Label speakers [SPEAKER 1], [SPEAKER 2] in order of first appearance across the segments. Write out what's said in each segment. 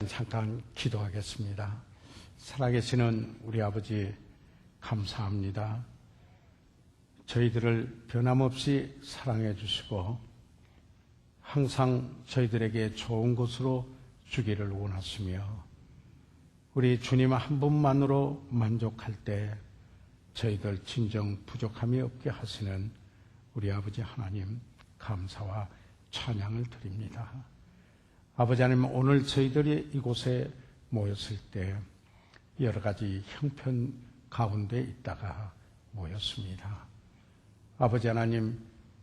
[SPEAKER 1] 잠깐 기도하겠습니다. 살아계시는 우리 아버지 감사합니다. 저희들을 변함없이 사랑해 주시고 항상 저희들에게 좋은 것으로 주기를 원하시며 우리 주님 한 분만으로 만족할 때 저희들 진정 부족함이 없게 하시는 우리 아버지 하나님 감사와 찬양을 드립니다. 아버지 하나님, 오늘 저희들이 이곳에 모였을 때 여러 가지 형편 가운데 있다가 모였습니다. 아버지 하나님,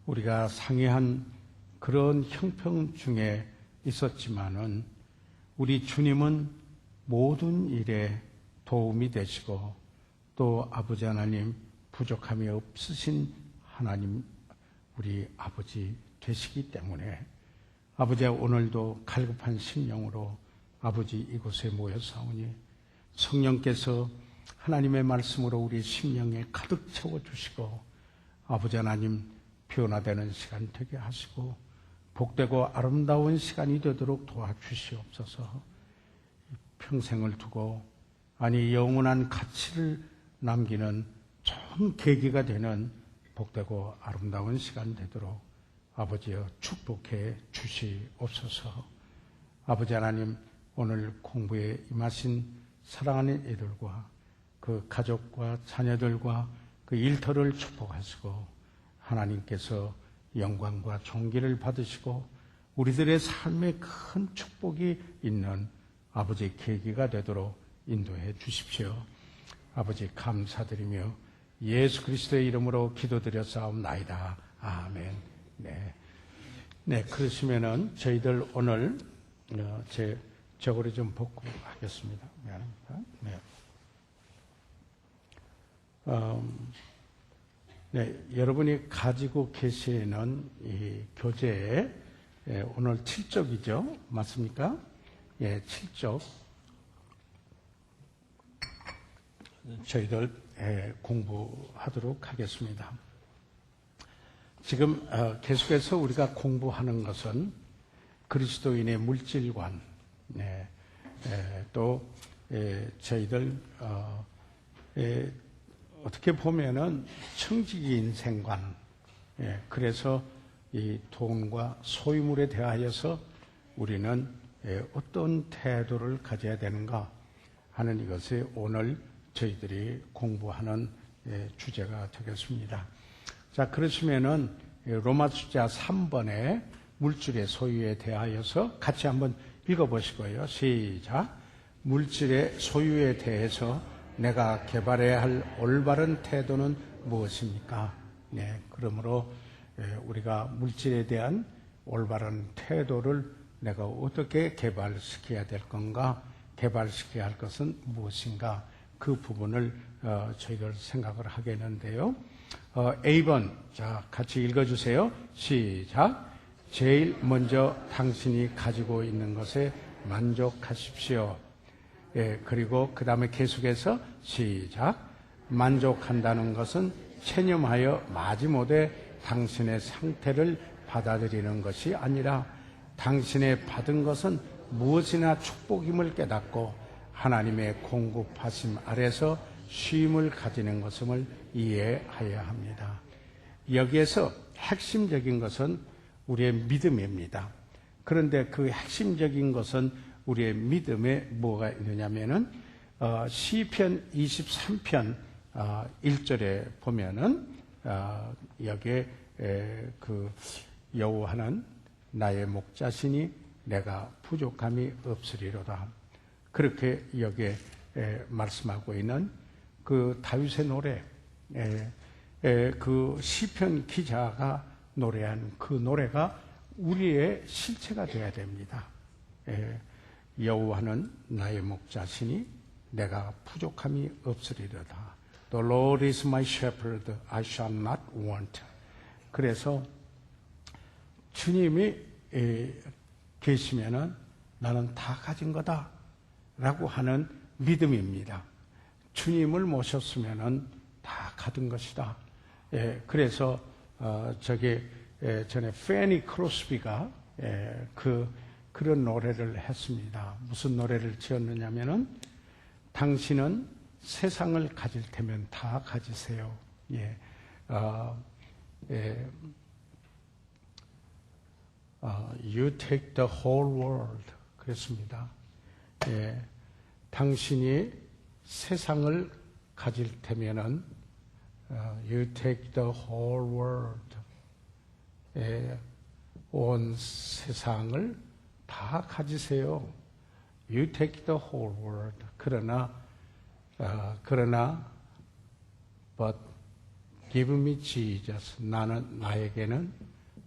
[SPEAKER 1] 우리가 상이한 그런 형편 중에 있었지만은 우리 주님은 모든 일에 도움이 되시고 또 아버지 하나님 부족함이 없으신 하나님 우리 아버지 되시기 때문에 아버지 오늘도 갈급한 심령으로 아버지 이곳에 모여사오니 성령께서 하나님의 말씀으로 우리 심령에 가득 채워주시고 아버지 하나님 변화되는 시간 되게 하시고 복되고 아름다운 시간이 되도록 도와주시옵소서. 평생을 두고 영원한 가치를 남기는 좋은 계기가 되는 복되고 아름다운 시간 되도록 아버지여 축복해 주시옵소서. 아버지 하나님, 오늘 공부에 임하신 사랑하는 이들과 그 가족과 자녀들과 그 일터를 축복하시고 하나님께서 영광과 존귀를 받으시고 우리들의 삶에 큰 축복이 있는 아버지의 계기가 되도록 인도해 주십시오. 아버지 감사드리며 예수 그리스도의 이름으로 기도드렸사옵나이다. 아멘. 네, 그러시면은 저희들 오늘 제 저고리 좀 벗고 하겠습니다. 미안합니다. 여러분이 가지고 계시는 이 교재에 오늘 7쪽이죠, 맞습니까? 7쪽 저희들 공부하도록 하겠습니다. 지금 계속해서 우리가 공부하는 것은 그리스도인의 물질관, 또 저희들 어떻게 보면은 청지기 인생관, 그래서 이 돈과 소유물에 대하여서 우리는 어떤 태도를 가져야 되는가 하는 이것이 오늘 저희들이 공부하는 주제가 되겠습니다. 자, 그러시면은 로마 숫자 3번에 물질의 소유에 대하여서 같이 한번 읽어보시고요. 시작. 물질의 소유에 대해서 내가 개발해야 할 올바른 태도는 무엇입니까? 그러므로 우리가 물질에 대한 올바른 태도를 내가 어떻게 개발시켜야 될 건가? 개발시켜야 할 것은 무엇인가? 그 부분을 저희들 생각을 하겠는데요. A번, 자, 같이 읽어주세요. 시작. 제일 먼저 당신이 가지고 있는 것에 만족하십시오. 그리고 그 다음에 계속해서 시작. 만족한다는 것은 체념하여 마지못해 당신의 상태를 받아들이는 것이 아니라 당신의 받은 것은 무엇이나 축복임을 깨닫고 하나님의 공급하심 아래서 쉼을 가지는 것임을 이해해야 합니다. 여기에서 핵심적인 것은 우리의 믿음입니다. 그런데 그 핵심적인 것은 우리의 믿음에 뭐가 있느냐면은 시편 23편 1절에 보면은 여기에 그 여호와는 나의 목자시니 내가 부족함이 없으리로다. 그렇게 여기에 말씀하고 있는 그 다윗의 노래, 그 시편 기자가 노래한 그 노래가 우리의 실체가 되어야 됩니다. 여호와는 나의 목자시니 내가 부족함이 없으리로다. The Lord is my shepherd, I shall not want. 그래서 주님이 계시면은 나는 다 가진 거다 라고 하는 믿음입니다. 주님을 모셨으면은 다 가진 것이다. 그래서 전에 페니 크로스비가 그 그런 노래를 했습니다. 무슨 노래를 지었느냐면은 당신은 세상을 가질 테면 다 가지세요. 예, You take the whole world. 그랬습니다. 예, 당신이 세상을 가질 테면은 You take the whole world. 예, 온 세상을 다 가지세요. You take the whole world. 그러나 but give me Jesus. 나에게는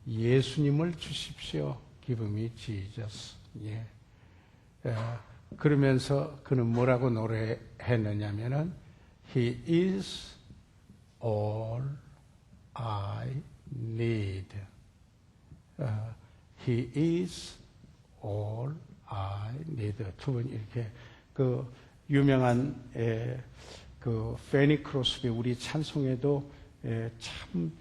[SPEAKER 1] 예수님을 주십시오. Give me Jesus. 예. 그러면서 그는 뭐라고 노래했느냐면은 He is all I need. He is all I need. 두 번 이렇게 그 유명한 그 페니 크로스비 우리 찬송에도 참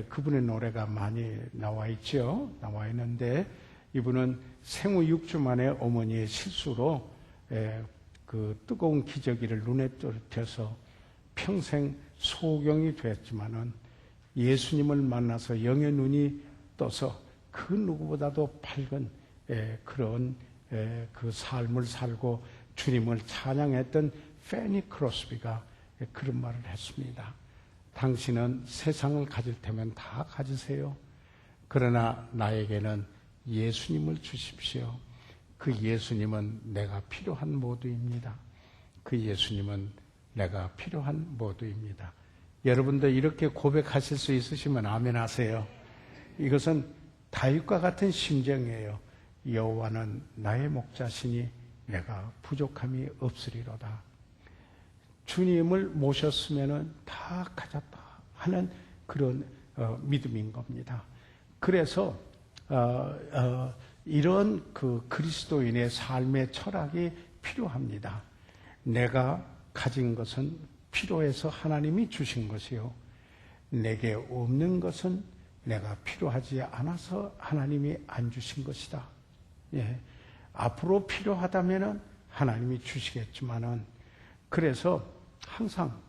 [SPEAKER 1] 그분의 노래가 많이 나와 있죠. 나와 있는데 이분은 생후 6주 만에 어머니의 실수로 그 뜨거운 기저귀를 눈에 떨어뜨려서 평생 소경이 되었지만은 예수님을 만나서 영의 눈이 떠서 그 누구보다도 밝은 그런 그 삶을 살고 주님을 찬양했던 페니 크로스비가 그런 말을 했습니다. 당신은 세상을 가질 테면 다 가지세요. 그러나 나에게는 예수님을 주십시오. 그 예수님은 내가 필요한 모두입니다. 그 예수님은 내가 필요한 모두입니다. 여러분도 이렇게 고백하실 수 있으시면 아멘 하세요. 이것은 다윗과 같은 심정이에요. 여호와는 나의 목자시니 내가 부족함이 없으리로다. 주님을 모셨으면 다 가졌다 하는 그런 믿음인 겁니다. 그래서 이런 그 그리스도인의 삶의 철학이 필요합니다. 내가 가진 것은 필요해서 하나님이 주신 것이요. 내게 없는 것은 내가 필요하지 않아서 하나님이 안 주신 것이다. 예. 앞으로 필요하다면은 하나님이 주시겠지만은 그래서 항상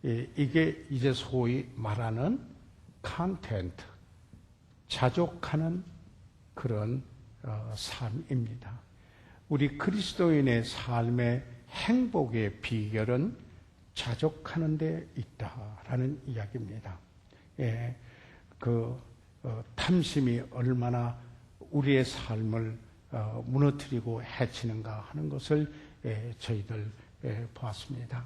[SPEAKER 1] 이게 이제 소위 말하는 컨텐트, 자족하는 그런 삶입니다. 우리 그리스도인의 삶의 행복의 비결은 자족하는 데 있다라는 이야기입니다. 예, 탐심이 얼마나 우리의 삶을 무너뜨리고 해치는가 하는 것을 저희들 보았습니다.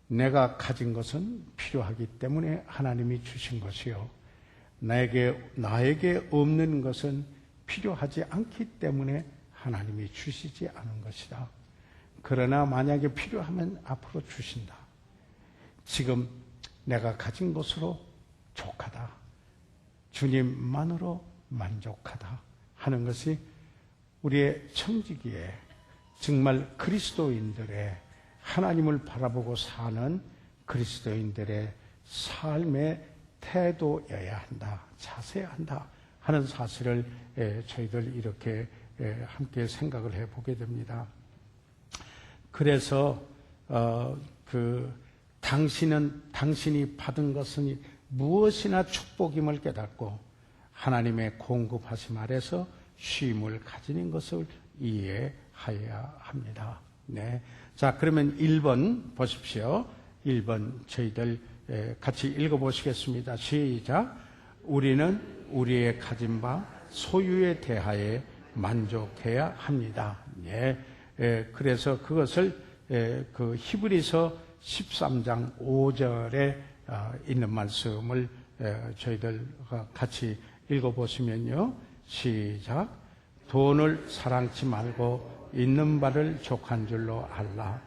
[SPEAKER 1] 내가 가진 것은 필요하기 때문에 하나님이 주신 것이요. 나에게 없는 것은 필요하지 않기 때문에 하나님이 주시지 않은 것이다. 그러나 만약에 필요하면 앞으로 주신다. 지금 내가 가진 것으로 족하다. 주님만으로 만족하다 하는 것이 우리의 청지기에 정말 그리스도인들의 하나님을 바라보고 사는 그리스도인들의 삶의 태도여야 한다, 자세야 한다 하는 사실을 저희들 이렇게 함께 생각을 해보게 됩니다. 그래서 당신이 받은 것은 무엇이나 축복임을 깨닫고 하나님의 공급하심 아래서 쉼을 가지는 것을 이해하여야 합니다. 네. 자, 그러면 1번 보십시오. 1번 저희들 같이 읽어보시겠습니다. 시작. 우리는 우리의 가진 바 소유에 대하여 만족해야 합니다. 네. 그래서 그것을 그 히브리서 13장 5절에 있는 말씀을 저희들 같이 읽어보시면요. 시작. 돈을 사랑치 말고 있는 바를 족한 줄로 알라.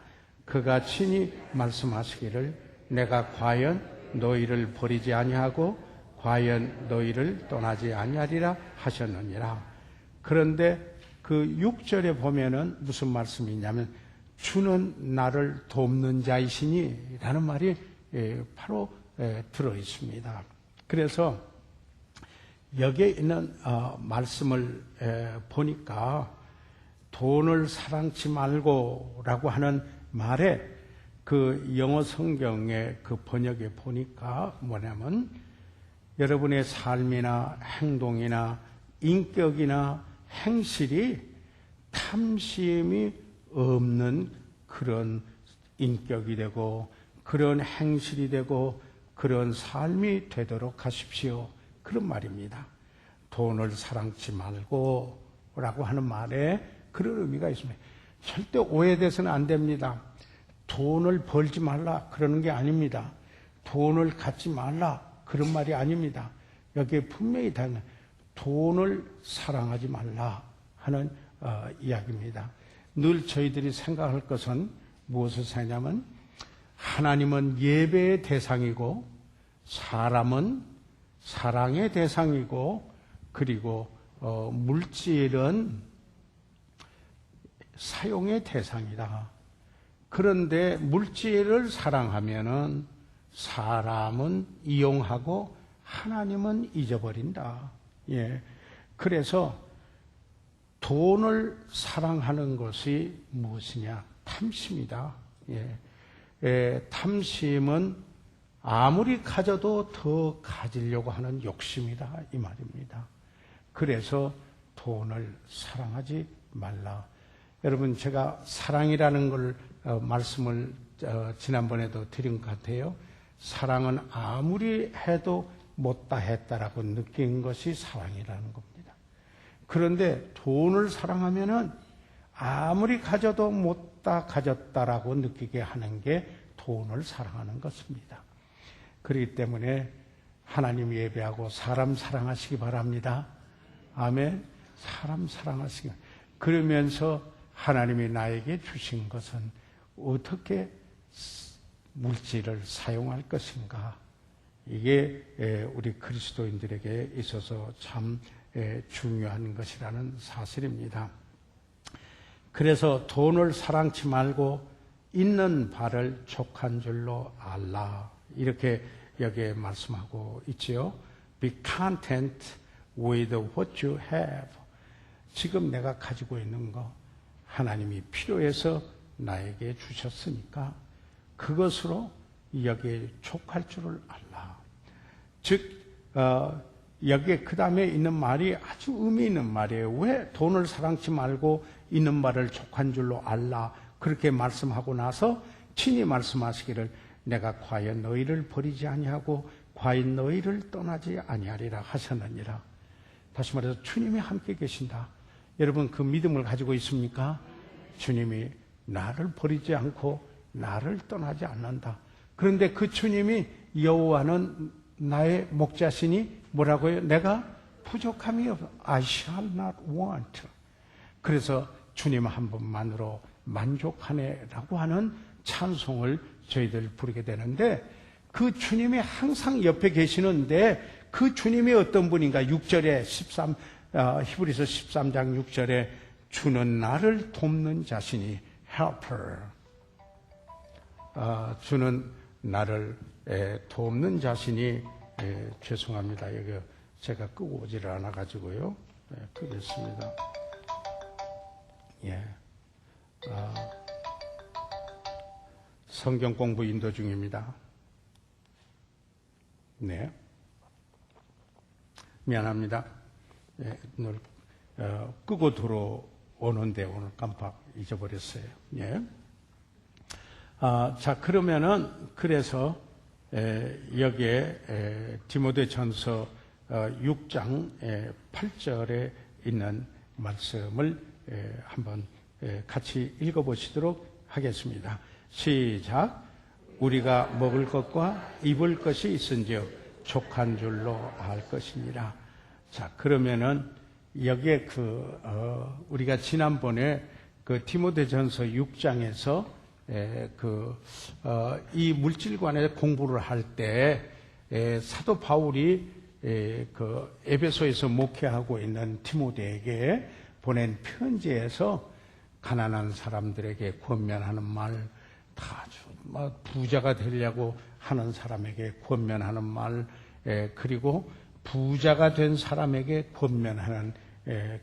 [SPEAKER 1] 그가 친히 말씀하시기를 내가 과연 너희를 버리지 아니하고 과연 너희를 떠나지 아니하리라 하셨느니라. 그런데 그 6절에 보면은 무슨 말씀이냐면 주는 나를 돕는 자이시니 라는 말이 바로 들어 있습니다. 그래서 여기에 있는 말씀을 보니까 돈을 사랑치 말고라고 하는 말에 그 영어 성경의 그 번역에 보니까 뭐냐면 여러분의 삶이나 행동이나 인격이나 행실이 탐심이 없는 그런 인격이 되고 그런 행실이 되고 그런 삶이 되도록 하십시오. 그런 말입니다. 돈을 사랑치 말고 라고 하는 말에 그런 의미가 있습니다. 절대 오해돼서는 안 됩니다. 돈을 벌지 말라 그러는 게 아닙니다. 돈을 갖지 말라 그런 말이 아닙니다. 여기에 분명히 돈을 사랑하지 말라 하는 이야기입니다. 늘 저희들이 생각할 것은 무엇을 생각하냐면 하나님은 예배의 대상이고 사람은 사랑의 대상이고 그리고 물질은 사용의 대상이다. 그런데 물질을 사랑하면은 사람은 이용하고 하나님은 잊어버린다. 예. 그래서 돈을 사랑하는 것이 무엇이냐? 탐심이다. 예. 탐심은 아무리 가져도 더 가지려고 하는 욕심이다. 이 말입니다. 그래서 돈을 사랑하지 말라. 여러분, 제가 사랑이라는 걸 말씀을 지난번에도 드린 것 같아요. 사랑은 아무리 해도 못다 했다라고 느낀 것이 사랑이라는 겁니다. 그런데 돈을 사랑하면은 아무리 가져도 못다 가졌다라고 느끼게 하는 게 돈을 사랑하는 것입니다. 그렇기 때문에 하나님 예배하고 사람 사랑하시기 바랍니다. 아멘. 사람 사랑하시기 바랍니다. 그러면서 하나님이 나에게 주신 것은 어떻게 물질을 사용할 것인가? 이게 우리 그리스도인들에게 있어서 참 중요한 것이라는 사실입니다. 그래서 돈을 사랑치 말고 있는 바를 족한 줄로 알라. 이렇게 여기에 말씀하고 있지요. Be content with what you have. 지금 내가 가지고 있는 거 하나님이 필요해서 나에게 주셨으니까 그것으로 여기에 족할 줄을 알라. 즉 여기에 그 다음에 있는 말이 아주 의미 있는 말이에요. 왜 돈을 사랑치 말고 있는 바를 족한 줄로 알라 그렇게 말씀하고 나서 친히 말씀하시기를 내가 과연 너희를 버리지 아니하고 과연 너희를 떠나지 아니하리라 하셨느니라. 다시 말해서 주님이 함께 계신다. 여러분 그 믿음을 가지고 있습니까? 주님이 나를 버리지 않고 나를 떠나지 않는다. 그런데 그 주님이 여호와는 나의 목자시니 뭐라고요? 내가 부족함이 없어. I shall not want. 그래서 주님 한 분만으로 만족하네라고 하는 찬송을 저희들 부르게 되는데 그 주님이 항상 옆에 계시는데 그 주님이 어떤 분인가? 6절에 히브리서 13장 6절에 주는 나를 돕는 자신이 helper. 주는 나를 돕는 자신이 죄송합니다. 여기 제가 끄고 오지를 않아 가지고요. 끄겠습니다. 예. 성경 공부 인도 중입니다. 네. 미안합니다. 예, 오늘 끄고 들어오는데 오늘 깜빡 잊어버렸어요. 예. 자, 그러면은 그래서 여기에 디모데전서 6장 8절에 있는 말씀을 한번 같이 읽어보시도록 하겠습니다. 시작. 우리가 먹을 것과 입을 것이 있은즉 족한 줄로 알 것이니라. 자, 그러면은 여기에 우리가 지난번에 그 디모데전서 6장에서 이 물질관의 공부를 할 때 사도 바울이 그 에베소에서 목회하고 있는 디모데에게 보낸 편지에서 가난한 사람들에게 권면하는 말, 다 부자가 되려고 하는 사람에게 권면하는 말, 그리고 부자가 된 사람에게 권면하는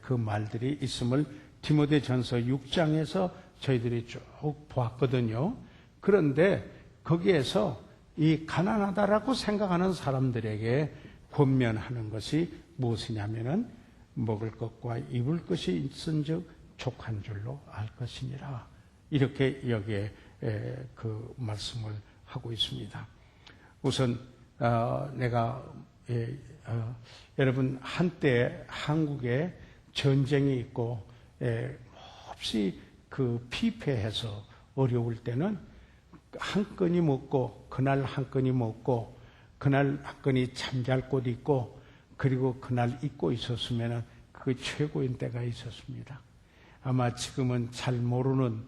[SPEAKER 1] 그 말들이 있음을 디모데전서 6장에서 저희들이 쭉 보았거든요. 그런데 거기에서 이 가난하다라고 생각하는 사람들에게 권면하는 것이 무엇이냐면은 먹을 것과 입을 것이 있은즉 족한 줄로 알 것이니라. 이렇게 여기에 그 말씀을 하고 있습니다. 우선 내가 여러분 한때 한국에 전쟁이 있고 몹시 그 피폐해서 어려울 때는 한 건이 먹고 그날 한 건이 먹고 그날 한 건이 잠잘 곳 있고 그리고 그날 잊고 있었으면 그게 최고인 때가 있었습니다. 아마 지금은 잘 모르는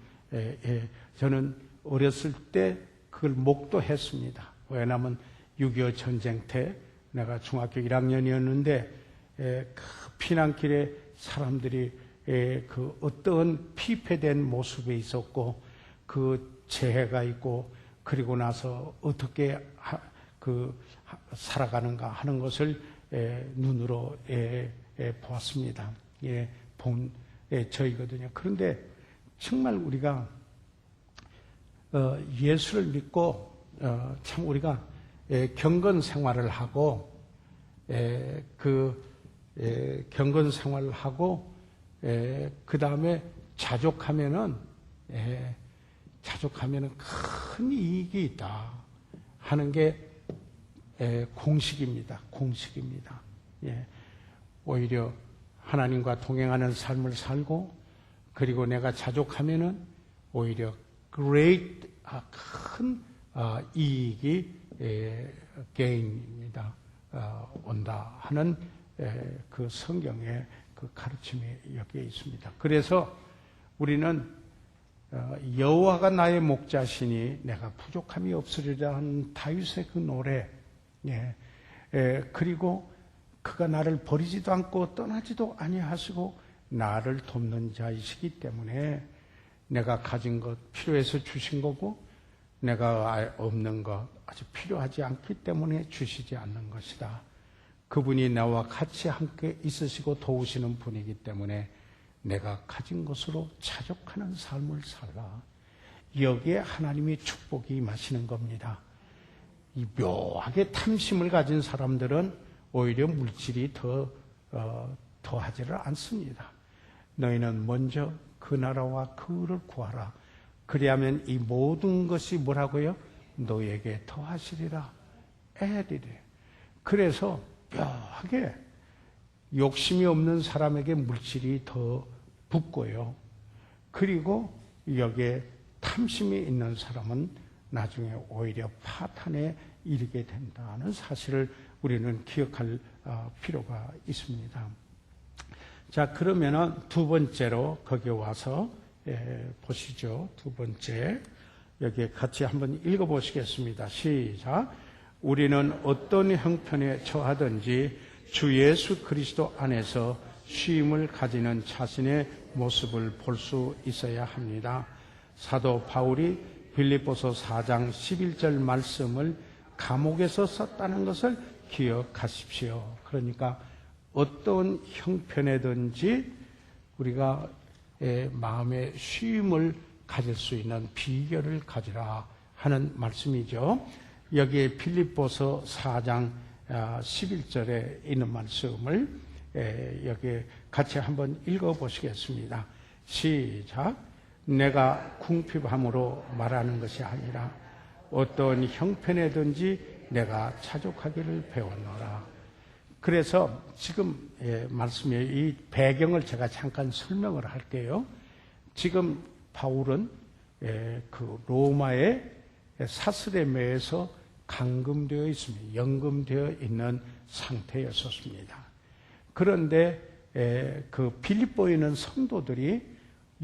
[SPEAKER 1] 저는 어렸을 때 그걸 목도했습니다. 왜냐하면 6.25 전쟁 때 내가 중학교 1학년이었는데 그 피난길에 사람들이 그 어떤 피폐된 모습에 있었고 그 재해가 있고 그리고 나서 어떻게 살아가는가 하는 것을 눈으로 보았습니다. 본 저희거든요. 그런데 정말 우리가 예수를 믿고 참 우리가 경건 생활을 하고 경건 생활을 하고 그 다음에 자족하면은 큰 이익이 있다 하는 게 공식입니다. 공식입니다. 오히려 하나님과 동행하는 삶을 살고 그리고 내가 자족하면은 오히려 큰 이익이 gain입니다. 온다 하는 그 성경의 그 가르침이 여기에 있습니다. 그래서 우리는 여호와가 나의 목자시니 내가 부족함이 없으리라 하는 다윗의 그 노래, 그리고 그가 나를 버리지도 않고 떠나지도 아니하시고 나를 돕는 자이시기 때문에 내가 가진 것 필요해서 주신 거고 내가 없는 것 아주 필요하지 않기 때문에 주시지 않는 것이다. 그분이 나와 같이 함께 있으시고 도우시는 분이기 때문에 내가 가진 것으로 자족하는 삶을 살라. 여기에 하나님의 축복이 임하시는 겁니다. 이 묘하게 탐심을 가진 사람들은 오히려 물질이 더하지를 않습니다. 너희는 먼저 그 나라와 그를 구하라. 그리하면 이 모든 것이 뭐라고요? 너희에게 더하시리라. 애리래. 그래서 묘하게 욕심이 없는 사람에게 물질이 더 붙고요. 그리고 여기에 탐심이 있는 사람은 나중에 오히려 파탄에 이르게 된다는 사실을 우리는 기억할 필요가 있습니다. 자, 그러면은 두 번째로 거기에 와서 보시죠. 두 번째 여기에 같이 한번 읽어보시겠습니다. 시작. 우리는 어떤 형편에 처하든지 주 예수 그리스도 안에서 쉼을 가지는 자신의 모습을 볼 수 있어야 합니다. 사도 바울이 빌립보서 4장 11절 말씀을 감옥에서 썼다는 것을 기억하십시오. 그러니까 어떤 형편에든지 우리가 마음의 쉼을 가질 수 있는 비결을 가지라 하는 말씀이죠. 여기에 빌립보서 4장 11절에 있는 말씀을 여기 같이 한번 읽어보시겠습니다. 시작. 내가 궁핍함으로 말하는 것이 아니라 어떤 형편에든지 내가 자족하기를 배웠노라. 그래서 지금 말씀의 이 배경을 제가 잠깐 설명을 할게요. 지금 바울은 그 로마의 사슬에 매여서 감금되어 있습니다. 연금되어 있는 상태였었습니다. 그런데 그 빌립보에 있는 성도들이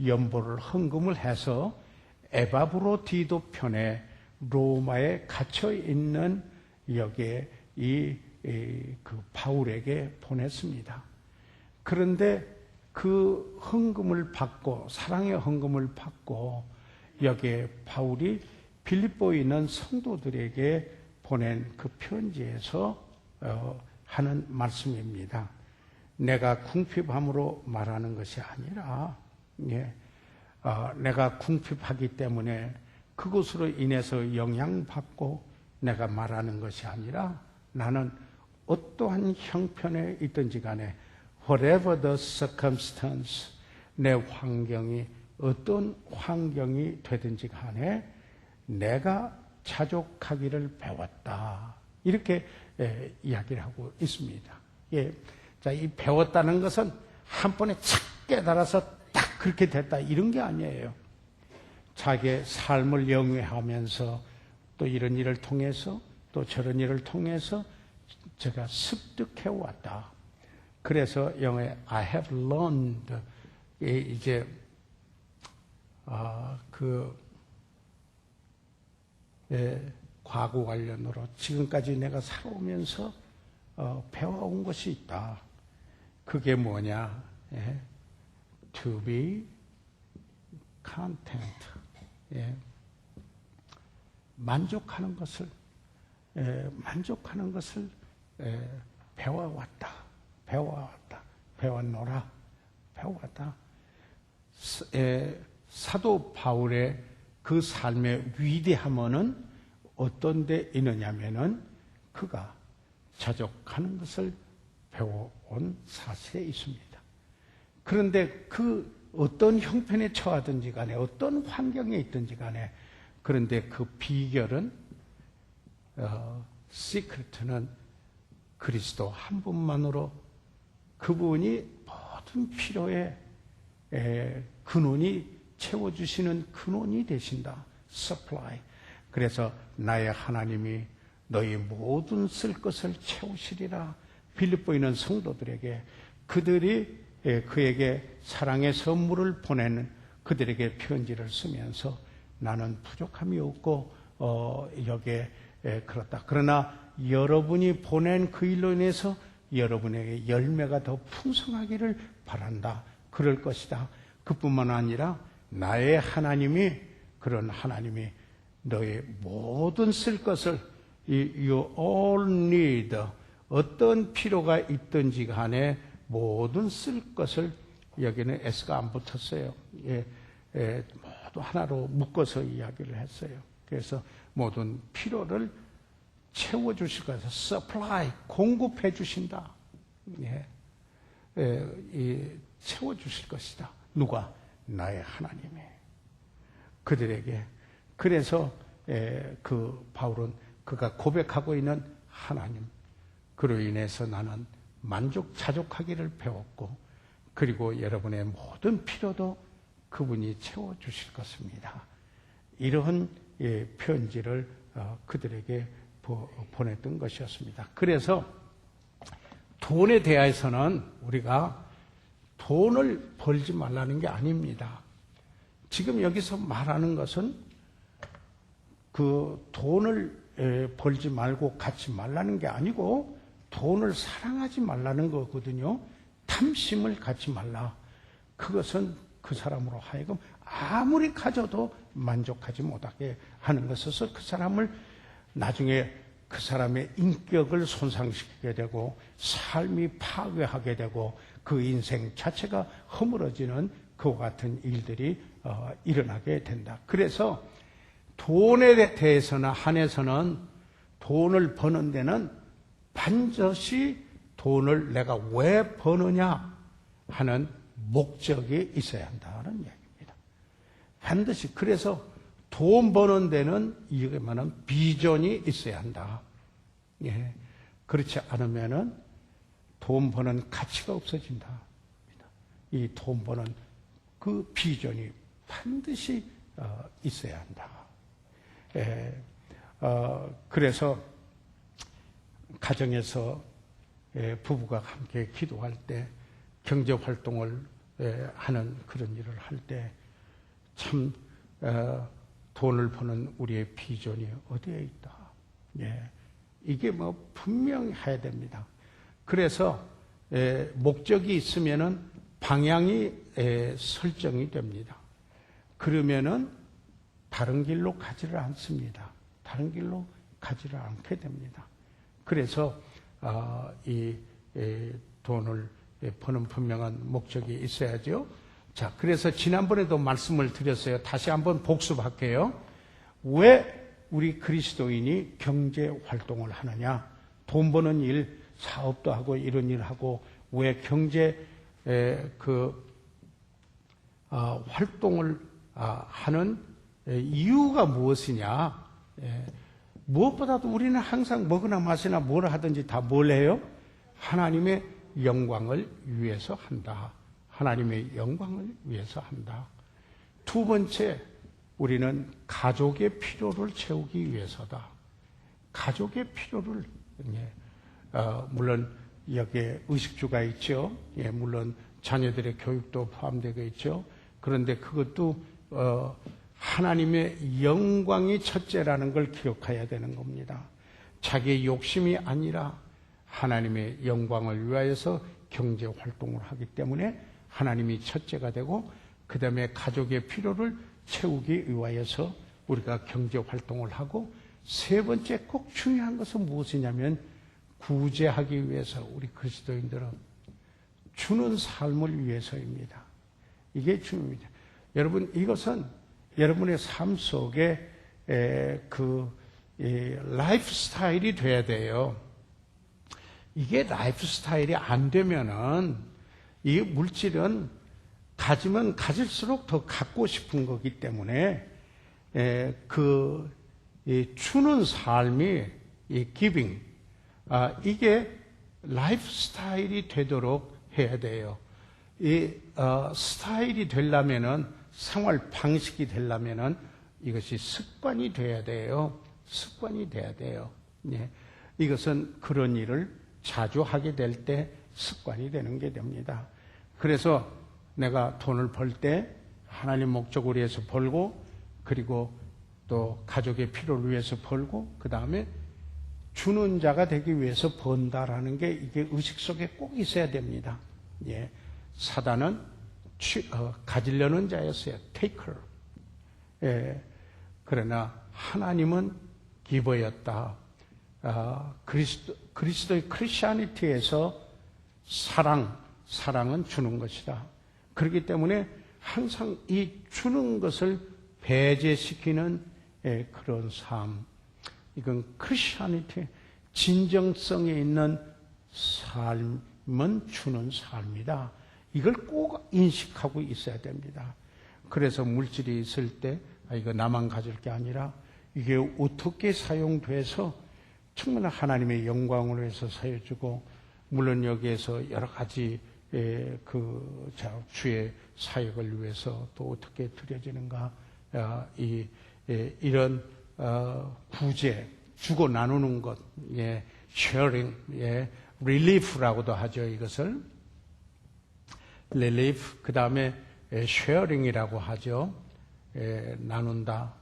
[SPEAKER 1] 연보를 헌금을 해서 에바브로디도 편에 로마에 갇혀 있는 여기에 그 바울에게 보냈습니다. 그런데 그 헌금을 받고 사랑의 헌금을 받고 여기에 바울이 빌립보에 있는 성도들에게 보낸 그 편지에서 하는 말씀입니다. 내가 궁핍함으로 말하는 것이 아니라, 내가 궁핍하기 때문에 그것으로 인해서 영향받고 내가 말하는 것이 아니라, 나는 어떠한 형편에 있든지 간에 whatever the circumstance, 내 환경이 어떤 환경이 되든지 간에 내가 자족하기를 배웠다. 이렇게 이야기를 하고 있습니다. 자, 이 배웠다는 것은 한 번에 착 깨달아서 딱 그렇게 됐다 이런 게 아니에요. 자기의 삶을 영위하면서 또 이런 일을 통해서 또 저런 일을 통해서 제가 습득해 왔다. 그래서 영어에 I have learned, 이제 과거 관련으로 지금까지 내가 살아오면서 배워온 것이 있다. 그게 뭐냐? To be content. 만족하는 것을 배워왔다. 배웠노라. 배워왔다. 사도 바울의 그 삶의 위대함은 어떤 데 있느냐면은 그가 자족하는 것을 배워온 사실에 있습니다. 그런데 그 어떤 형편에 처하든지 간에 어떤 환경에 있든지 간에 그런데 그 비결은 시크릿은 그리스도 한 분만으로 그분이 모든 필요에 근원이 채워주시는 근원이 되신다. supply. 그래서 나의 하나님이 너희 모든 쓸 것을 채우시리라. 빌립보에 있는 성도들에게 그들이 그에게 사랑의 선물을 보내는 그들에게 편지를 쓰면서 나는 부족함이 없고 여기에 그렇다. 그러나 여러분이 보낸 그 일로 인해서 여러분에게 열매가 더 풍성하기를 바란다. 그럴 것이다. 그뿐만 아니라 나의 하나님이 그런 하나님이 너의 모든 쓸 것을 you all need 어떤 필요가 있든지 간에 모든 쓸 것을 여기는 S가 안 붙었어요. 모두 하나로 묶어서 이야기를 했어요. 그래서 모든 필요를 채워주실 것을 supply 공급해 주신다. 채워주실 것이다. 누가? 나의 하나님이 그들에게. 그래서 그 바울은 그가 고백하고 있는 하나님, 그로 인해서 나는 자족하기를 배웠고 그리고 여러분의 모든 필요도 그분이 채워주실 것입니다. 이러한 편지를 그들에게 보냈던 것이었습니다. 그래서 돈에 대해서는 우리가 돈을 벌지 말라는 게 아닙니다. 지금 여기서 말하는 것은 그 돈을 벌지 말고 갖지 말라는 게 아니고 돈을 사랑하지 말라는 거거든요. 탐심을 갖지 말라. 그것은 그 사람으로 하여금 아무리 가져도 만족하지 못하게 하는 것에서 그 사람을 나중에 그 사람의 인격을 손상시키게 되고 삶이 파괴하게 되고 그 인생 자체가 허물어지는 그와 같은 일들이 일어나게 된다. 그래서 돈에 대해서나 한해서는 돈을 버는 데는 반드시 돈을 내가 왜 버느냐 하는 목적이 있어야 한다는 얘기입니다. 반드시. 그래서 돈 버는 데는 이게 말하는 비전이 있어야 한다. 그렇지 않으면은 돈 버는 가치가 없어진다. 이 돈 버는 그 비전이 반드시 있어야 한다. 그래서 가정에서 부부가 함께 기도할 때 경제 활동을 하는 그런 일을 할 때 참 돈을 버는 우리의 비전이 어디에 있다. 이게 분명히 해야 됩니다. 그래서 목적이 있으면은 방향이 설정이 됩니다. 그러면은 다른 길로 가지를 않습니다. 다른 길로 가지를 않게 됩니다. 그래서 이 돈을 버는 분명한 목적이 있어야죠. 자, 그래서 지난번에도 말씀을 드렸어요. 다시 한번 복습할게요. 왜 우리 그리스도인이 경제 활동을 하느냐? 돈 버는 일, 사업도 하고 이런 일 하고 왜 경제 활동을 하는 이유가 무엇이냐? 무엇보다도 우리는 항상 먹으나 마시나 뭘 하든지 다 뭘 해요? 하나님의 영광을 위해서 한다. 하나님의 영광을 위해서 한다. 두 번째, 우리는 가족의 필요를 채우기 위해서다. 가족의 필요를, 물론 여기에 의식주가 있죠. 물론 자녀들의 교육도 포함되어 있죠. 그런데 그것도 하나님의 영광이 첫째라는 걸 기억해야 되는 겁니다. 자기의 욕심이 아니라 하나님의 영광을 위하여서 경제 활동을 하기 때문에 하나님이 첫째가 되고 그 다음에 가족의 필요를 채우기 위하여서 우리가 경제 활동을 하고 세 번째 꼭 중요한 것은 무엇이냐면 구제하기 위해서 우리 그리스도인들은 주는 삶을 위해서입니다. 이게 중요합니다. 여러분 이것은 여러분의 삶 속에 라이프 스타일이 돼야 돼요. 이게 라이프 스타일이 안 되면은 이 물질은 가지면 가질수록 더 갖고 싶은 거기 때문에 주는 삶이 이 기빙 이게 라이프 스타일이 되도록 해야 돼요. 이 스타일이 되려면은 생활 방식이 되려면은 이것이 습관이 돼야 돼요. 습관이 돼야 돼요. 이것은 그런 일을 자주 하게 될 때 습관이 되는 게 됩니다. 그래서 내가 돈을 벌 때 하나님 목적으로 해서 벌고 그리고 또 가족의 필요를 위해서 벌고 그 다음에 주는 자가 되기 위해서 번다라는 게 이게 의식 속에 꼭 있어야 됩니다. 사단은 가지려는 자였어요. 테이커. 그러나 하나님은 기버였다. 그리스도의 크리스천리티에서 사랑은 주는 것이다. 그렇기 때문에 항상 이 주는 것을 배제시키는 그런 삶, 이건 크리스천리티 진정성에 있는 삶은 주는 삶이다. 이걸 꼭 인식하고 있어야 됩니다. 그래서 물질이 있을 때 이거 나만 가질 게 아니라 이게 어떻게 사용돼서 정말 하나님의 영광으로 해서 사여주고 물론 여기에서 여러 가지 주의 사역을 위해서 또 어떻게 드려지는가 이런 구제 주고 나누는 것 sharing relief라고도 하죠. 이것을 relief 그 다음에 sharing이라고 하죠. 나눈다,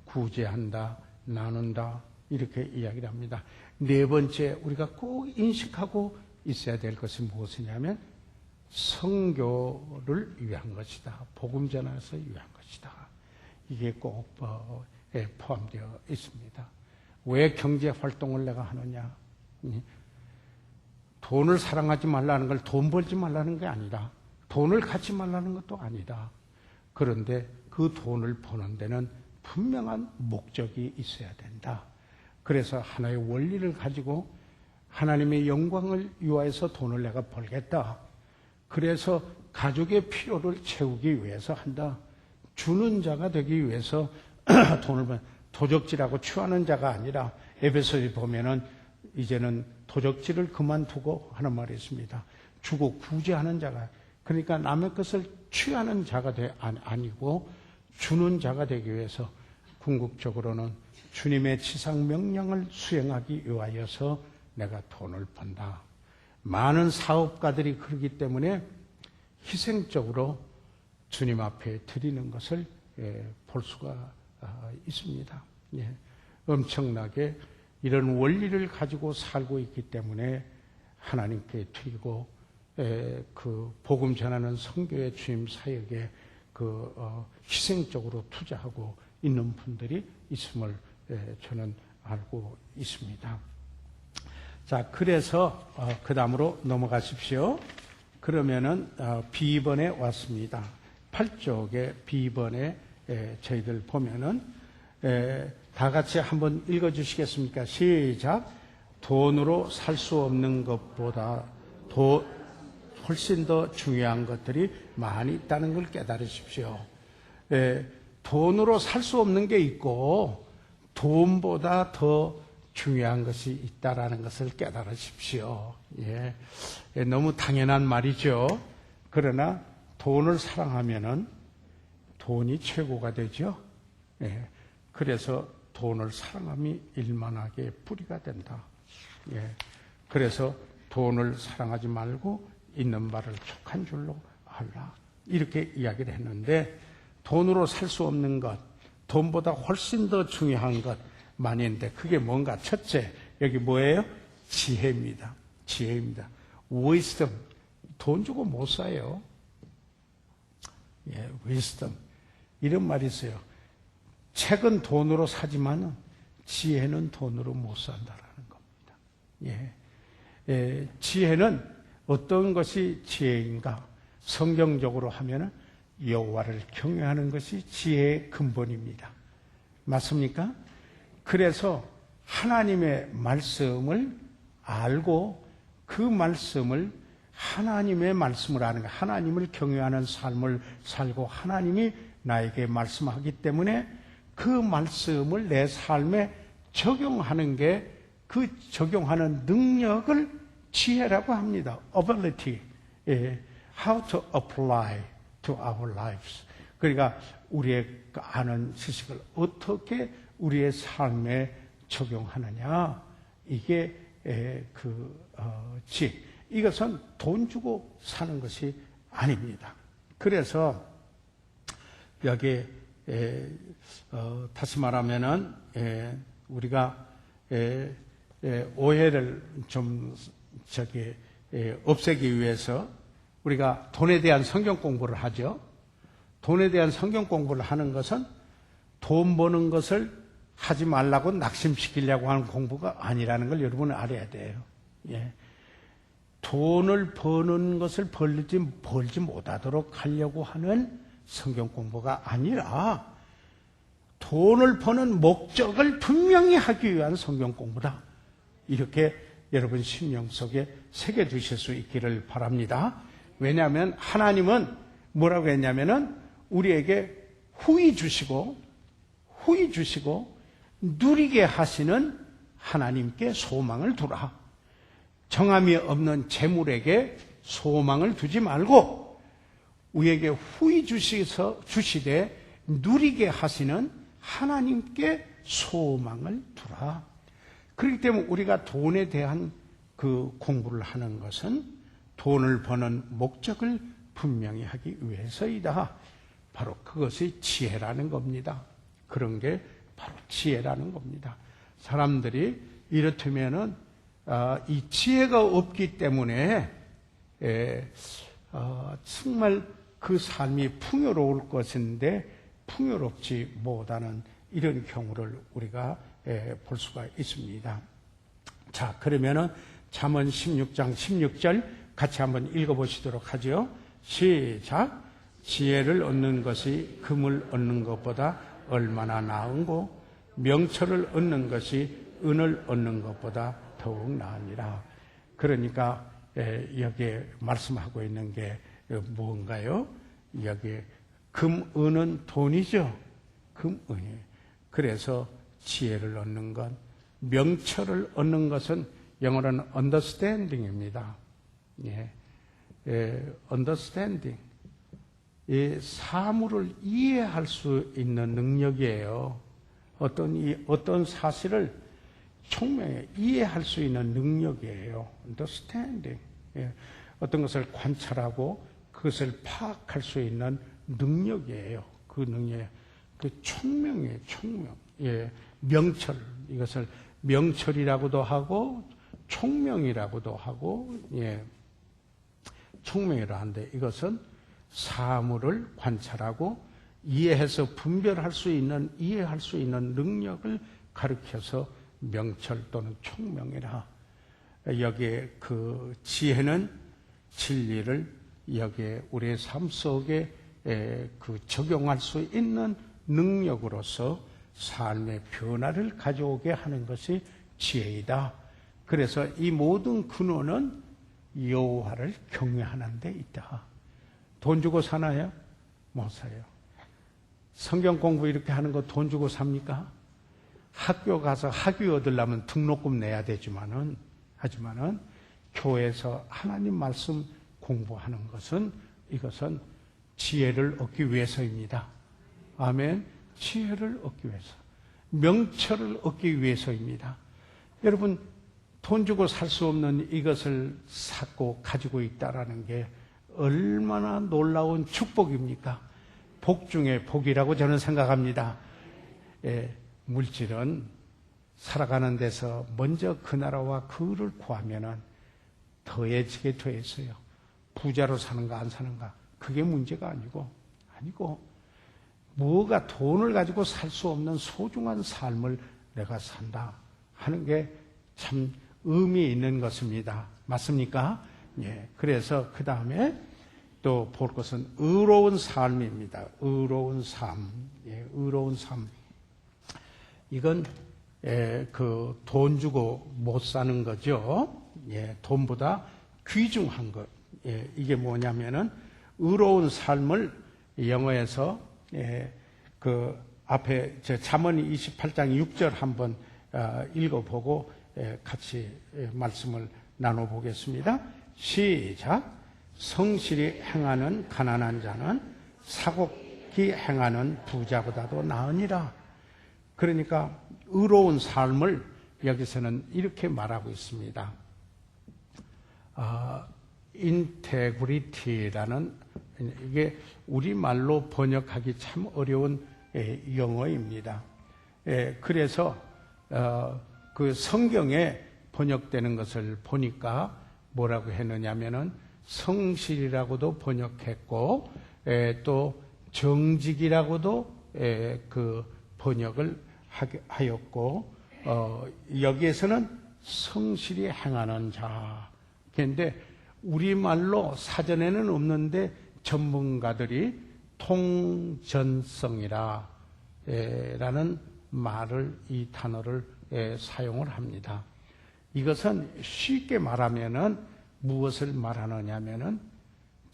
[SPEAKER 1] 구제한다, 나눈다 이렇게 이야기를 합니다. 네 번째 우리가 꼭 인식하고 있어야 될 것은 무엇이냐면 선교를 위한 것이다. 복음 전하서 위한 것이다. 이게 꼭 포함되어 있습니다. 왜 경제 활동을 내가 하느냐? 돈을 사랑하지 말라는 걸 돈 벌지 말라는 게 아니라 돈을 갖지 말라는 것도 아니다. 그런데 그 돈을 버는 데는 분명한 목적이 있어야 된다. 그래서 하나의 원리를 가지고 하나님의 영광을 위하여서 돈을 내가 벌겠다. 그래서 가족의 필요를 채우기 위해서 한다. 주는 자가 되기 위해서 돈을 번 도적질하고 취하는 자가 아니라 에베소에 보면은 이제는 도적질을 그만두고 하는 말이 있습니다. 주고 구제하는 자가 그러니까 남의 것을 취하는 자가 아니고 주는 자가 되기 위해서 궁극적으로는 주님의 지상 명령을 수행하기 위하여서 내가 돈을 번다. 많은 사업가들이 그러기 때문에 희생적으로 주님 앞에 드리는 것을 볼 수가 있습니다. 엄청나게 이런 원리를 가지고 살고 있기 때문에 하나님께 드리고 그 복음 전하는 선교의 주임 사역에 희생적으로 투자하고 있는 분들이 있음을 저는 알고 있습니다. 자, 그래서 그 다음으로 넘어가십시오. 그러면은 B번에 왔습니다. 8쪽에 B번에 저희들 보면은 다 같이 한번 읽어주시겠습니까? 시작. 돈으로 살 수 없는 것보다 훨씬 더 중요한 것들이 많이 있다는 걸 깨달으십시오. 돈으로 살 수 없는 게 있고 돈보다 더 중요한 것이 있다라는 것을 깨달으십시오. 너무 당연한 말이죠. 그러나 돈을 사랑하면은 돈이 최고가 되죠. 그래서 돈을 사랑함이 일만하게 뿌리가 된다. 그래서 돈을 사랑하지 말고 있는 바를 족한 줄로 알라. 이렇게 이야기를 했는데 돈으로 살 수 없는 것, 돈보다 훨씬 더 중요한 것 많이 있는데 그게 뭔가? 첫째, 여기 뭐예요? 지혜입니다. 지혜입니다. wisdom. 돈 주고 못 사요. wisdom. 이런 말이 있어요. 책은 돈으로 사지만 지혜는 돈으로 못 산다라는 겁니다. 지혜는 어떤 것이 지혜인가? 성경적으로 하면은 여호와를 경외하는 것이 지혜의 근본입니다. 맞습니까? 그래서 하나님의 말씀을 알고 그 말씀을 하나님의 말씀을 아는 것, 하나님을 경외하는 삶을 살고 하나님이 나에게 말씀하기 때문에 그 말씀을 내 삶에 적용하는 게 그 적용하는 능력을 지혜라고 합니다. ability. How to apply to our lives. 그러니까 우리의 아는 지식을 어떻게 우리의 삶에 적용하느냐. 이게 지혜. 이것은 돈 주고 사는 것이 아닙니다. 그래서 여기 다시 말하면은 우리가 오해를 좀 없애기 위해서 우리가 돈에 대한 성경 공부를 하죠. 돈에 대한 성경 공부를 하는 것은 돈 버는 것을 하지 말라고 낙심시키려고 하는 공부가 아니라는 걸 여러분은 알아야 돼요. 돈을 버는 것을 벌지 못하도록 하려고 하는 성경 공부가 아니라 돈을 버는 목적을 분명히 하기 위한 성경 공부다. 이렇게 여러분 심령 속에 새겨두실 수 있기를 바랍니다. 왜냐하면 하나님은 뭐라고 했냐면은 우리에게 후히 주시고 누리게 하시는 하나님께 소망을 두라. 정함이 없는 재물에게 소망을 두지 말고 우리에게 후히 주시되 누리게 하시는 하나님께 소망을 두라. 그렇기 때문에 우리가 돈에 대한 그 공부를 하는 것은 돈을 버는 목적을 분명히 하기 위해서이다. 바로 그것이 지혜라는 겁니다. 그런 게 바로 지혜라는 겁니다. 사람들이 이렇다면은 이 지혜가 없기 때문에 정말 그 삶이 풍요로울 것인데 풍요롭지 못하는 이런 경우를 우리가 볼 수가 있습니다. 자, 그러면은 잠언 16장 16절 같이 한번 읽어보시도록 하죠. 시작. 지혜를 얻는 것이 금을 얻는 것보다 얼마나 나은고 명철을 얻는 것이 은을 얻는 것보다 더욱 나으니라. 그러니까 여기에 말씀하고 있는 게 뭔가요? 여기 금, 은은 돈이죠. 금, 은이. 그래서 지혜를 얻는 것, 명철을 얻는 것은 영어로는 understanding입니다. understanding. 이 사물을 이해할 수 있는 능력이에요. 어떤 사실을 총명히 이해할 수 있는 능력이에요. understanding. 어떤 것을 관찰하고 그것을 파악할 수 있는 능력이에요. 그 능력, 그 총명이에요. 총명. 명철. 이것을 명철이라고도 하고 총명이라고도 하고 총명이라 하는데 이것은 사물을 관찰하고 이해해서 분별할 수 있는 이해할 수 있는 능력을 가르쳐서 명철 또는 총명이라. 여기에 그 지혜는 진리를 여기에 우리의 삶 속에 그 적용할 수 있는 능력으로서 삶의 변화를 가져오게 하는 것이 지혜이다. 그래서 이 모든 근원은 여호와를 경외하는 데 있다. 돈 주고 사나요? 못 사요. 성경 공부 이렇게 하는 거 돈 주고 삽니까? 학교 가서 학위 얻으려면 등록금 내야 되지만은, 하지만은 교회에서 하나님 말씀 공부하는 것은, 이것은 지혜를 얻기 위해서입니다. 아멘. 지혜를 얻기 위해서, 명철을 얻기 위해서입니다. 여러분, 돈 주고 살 수 없는 이것을 찾고 가지고 있다라는 게 얼마나 놀라운 축복입니까? 복 중에 복이라고 저는 생각합니다. 물질은 살아가는 데서 먼저 그 나라와 그를 구하면은 더해지게 돼 있어요. 부자로 사는가 안 사는가 그게 문제가 아니고 뭐가 돈을 가지고 살 수 없는 소중한 삶을 내가 산다 하는 게 참 의미 있는 것입니다. 맞습니까? 예. 그래서 그 다음에 또 볼 것은 의로운 삶입니다. 의로운 삶. 예, 의로운 삶. 이건 그 돈 주고 못 사는 거죠. 예, 돈보다 귀중한 것. 예, 이게 뭐냐면은 의로운 삶을 영어에서 그 앞에 잠언 28장 6절 한번 읽어보고 같이 말씀을 나눠보겠습니다. 시작. 성실히 행하는 가난한 자는 사곡히 행하는 부자보다도 나으니라. 그러니까 의로운 삶을 여기서는 이렇게 말하고 있습니다. 인테그리티라는, 이게 우리말로 번역하기 참 어려운 영어입니다. 그래서 그 성경에 번역되는 것을 보니까 뭐라고 했느냐면은 성실이라고도 번역했고 또 정직이라고도 그 번역을 하였고 여기에서는 성실히 행하는 자. 그런데 우리말로 사전에는 없는데 전문가들이 통전성이라 라는 말을, 이 단어를 사용을 합니다. 이것은 쉽게 말하면은 무엇을 말하느냐면은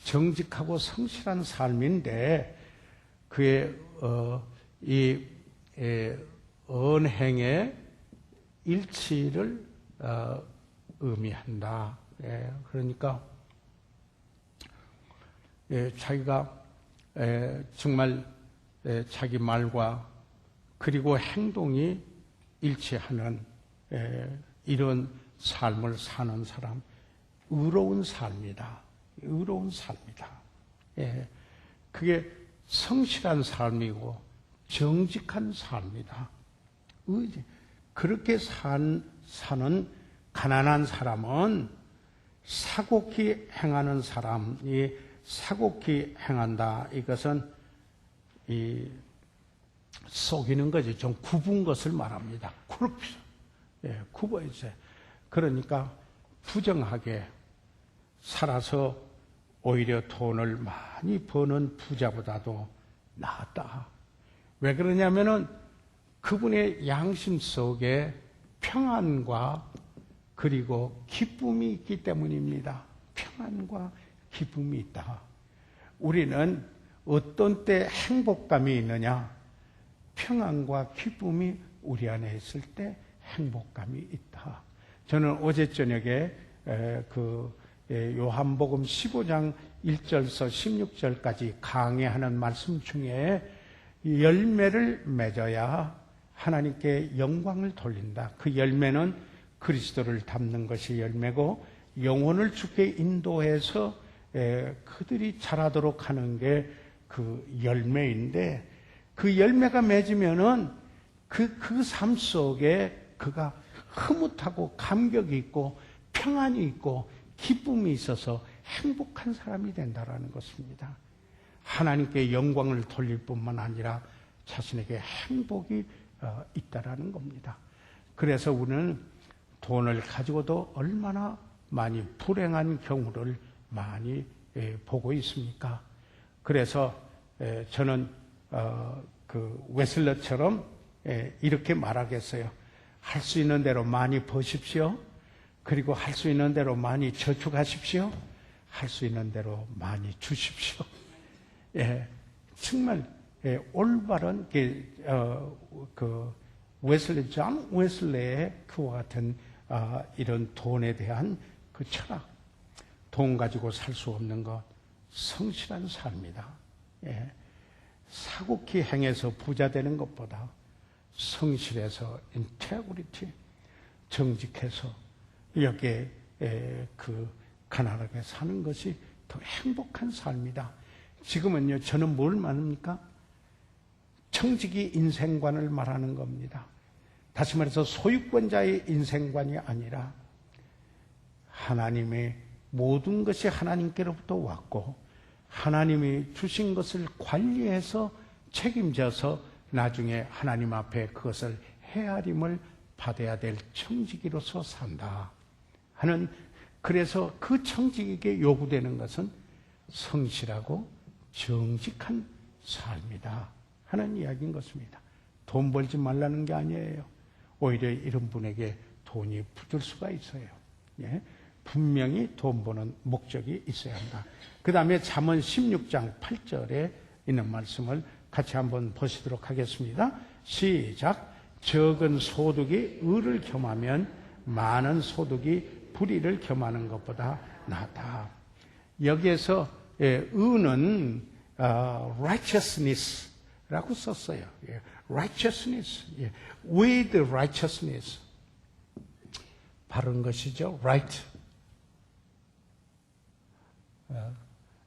[SPEAKER 1] 정직하고 성실한 삶인데 그의 이 언행의 일치를 의미한다. 그러니까 자기가 정말 자기 말과 그리고 행동이 일치하는 이런 삶을 사는 사람, 의로운 삶이다. 의로운 삶이다. 그게 성실한 삶이고 정직한 삶이다. 그렇게 사는 가난한 사람은 사곡히 행하는 사람이 사곡히 행한다. 이것은 속이는 거지. 좀 굽은 것을 말합니다. 굽어야지. 그러니까 부정하게 살아서 오히려 돈을 많이 버는 부자보다도 낫다. 왜 그러냐면은 그분의 양심 속에 평안과 그리고 기쁨이 있기 때문입니다. 평안과 기쁨이 있다. 우리는 어떤 때 행복감이 있느냐? 평안과 기쁨이 우리 안에 있을 때 행복감이 있다. 저는 어제 저녁에 요한복음 15장 1절서 16절까지 강해하는 말씀 중에 열매를 맺어야 하나님께 영광을 돌린다. 그 열매는 그리스도를 닮는 것이 열매고 영혼을 주께 인도해서 그들이 자라도록 하는 게 그 열매인데 그 열매가 맺으면은 그 삶 속에 그가 흐뭇하고 감격이 있고 평안이 있고 기쁨이 있어서 행복한 사람이 된다라는 것입니다. 하나님께 영광을 돌릴 뿐만 아니라 자신에게 행복이 있다라는 겁니다. 그래서 우리는 돈을 가지고도 얼마나 많이 불행한 경우를 많이 보고 있습니까? 그래서 저는 그 웨슬러처럼 이렇게 말하겠어요. 할 수 있는 대로 많이 버십시오. 그리고 할 수 있는 대로 많이 저축하십시오. 할 수 있는 대로 많이 주십시오. 정말 올바른 존 웨슬레의 그와 같은 이런 돈에 대한 그 철학, 돈 가지고 살 수 없는 것, 성실한 삶이다. 사고키 행해서 부자 되는 것보다 성실해서 integrity, 정직해서 여기에 가난하게 사는 것이 더 행복한 삶이다. 지금은요, 저는 뭘 말합니까? 청지기 인생관을 말하는 겁니다. 다시 말해서 소유권자의 인생관이 아니라 하나님의 모든 것이 하나님께로부터 왔고 하나님이 주신 것을 관리해서 책임져서 나중에 하나님 앞에 그것을 헤아림을 받아야 될 청지기로서 산다 하는, 그래서 그 청지기에게 요구되는 것은 성실하고 정직한 삶이다 하는 이야기인 것입니다. 돈 벌지 말라는 게 아니에요. 오히려 이런 분에게 돈이 붙을 수가 있어요. 분명히 돈 버는 목적이 있어야 한다. 그 다음에 잠언 16장 8절에 있는 말씀을 같이 한번 보시도록 하겠습니다. 시작. 적은 소득이 의를 겸하면 많은 소득이 불의를 겸하는 것보다 낫다. 여기에서 의는 righteousness라고 썼어요. righteousness, with righteousness, 바른 것이죠. right.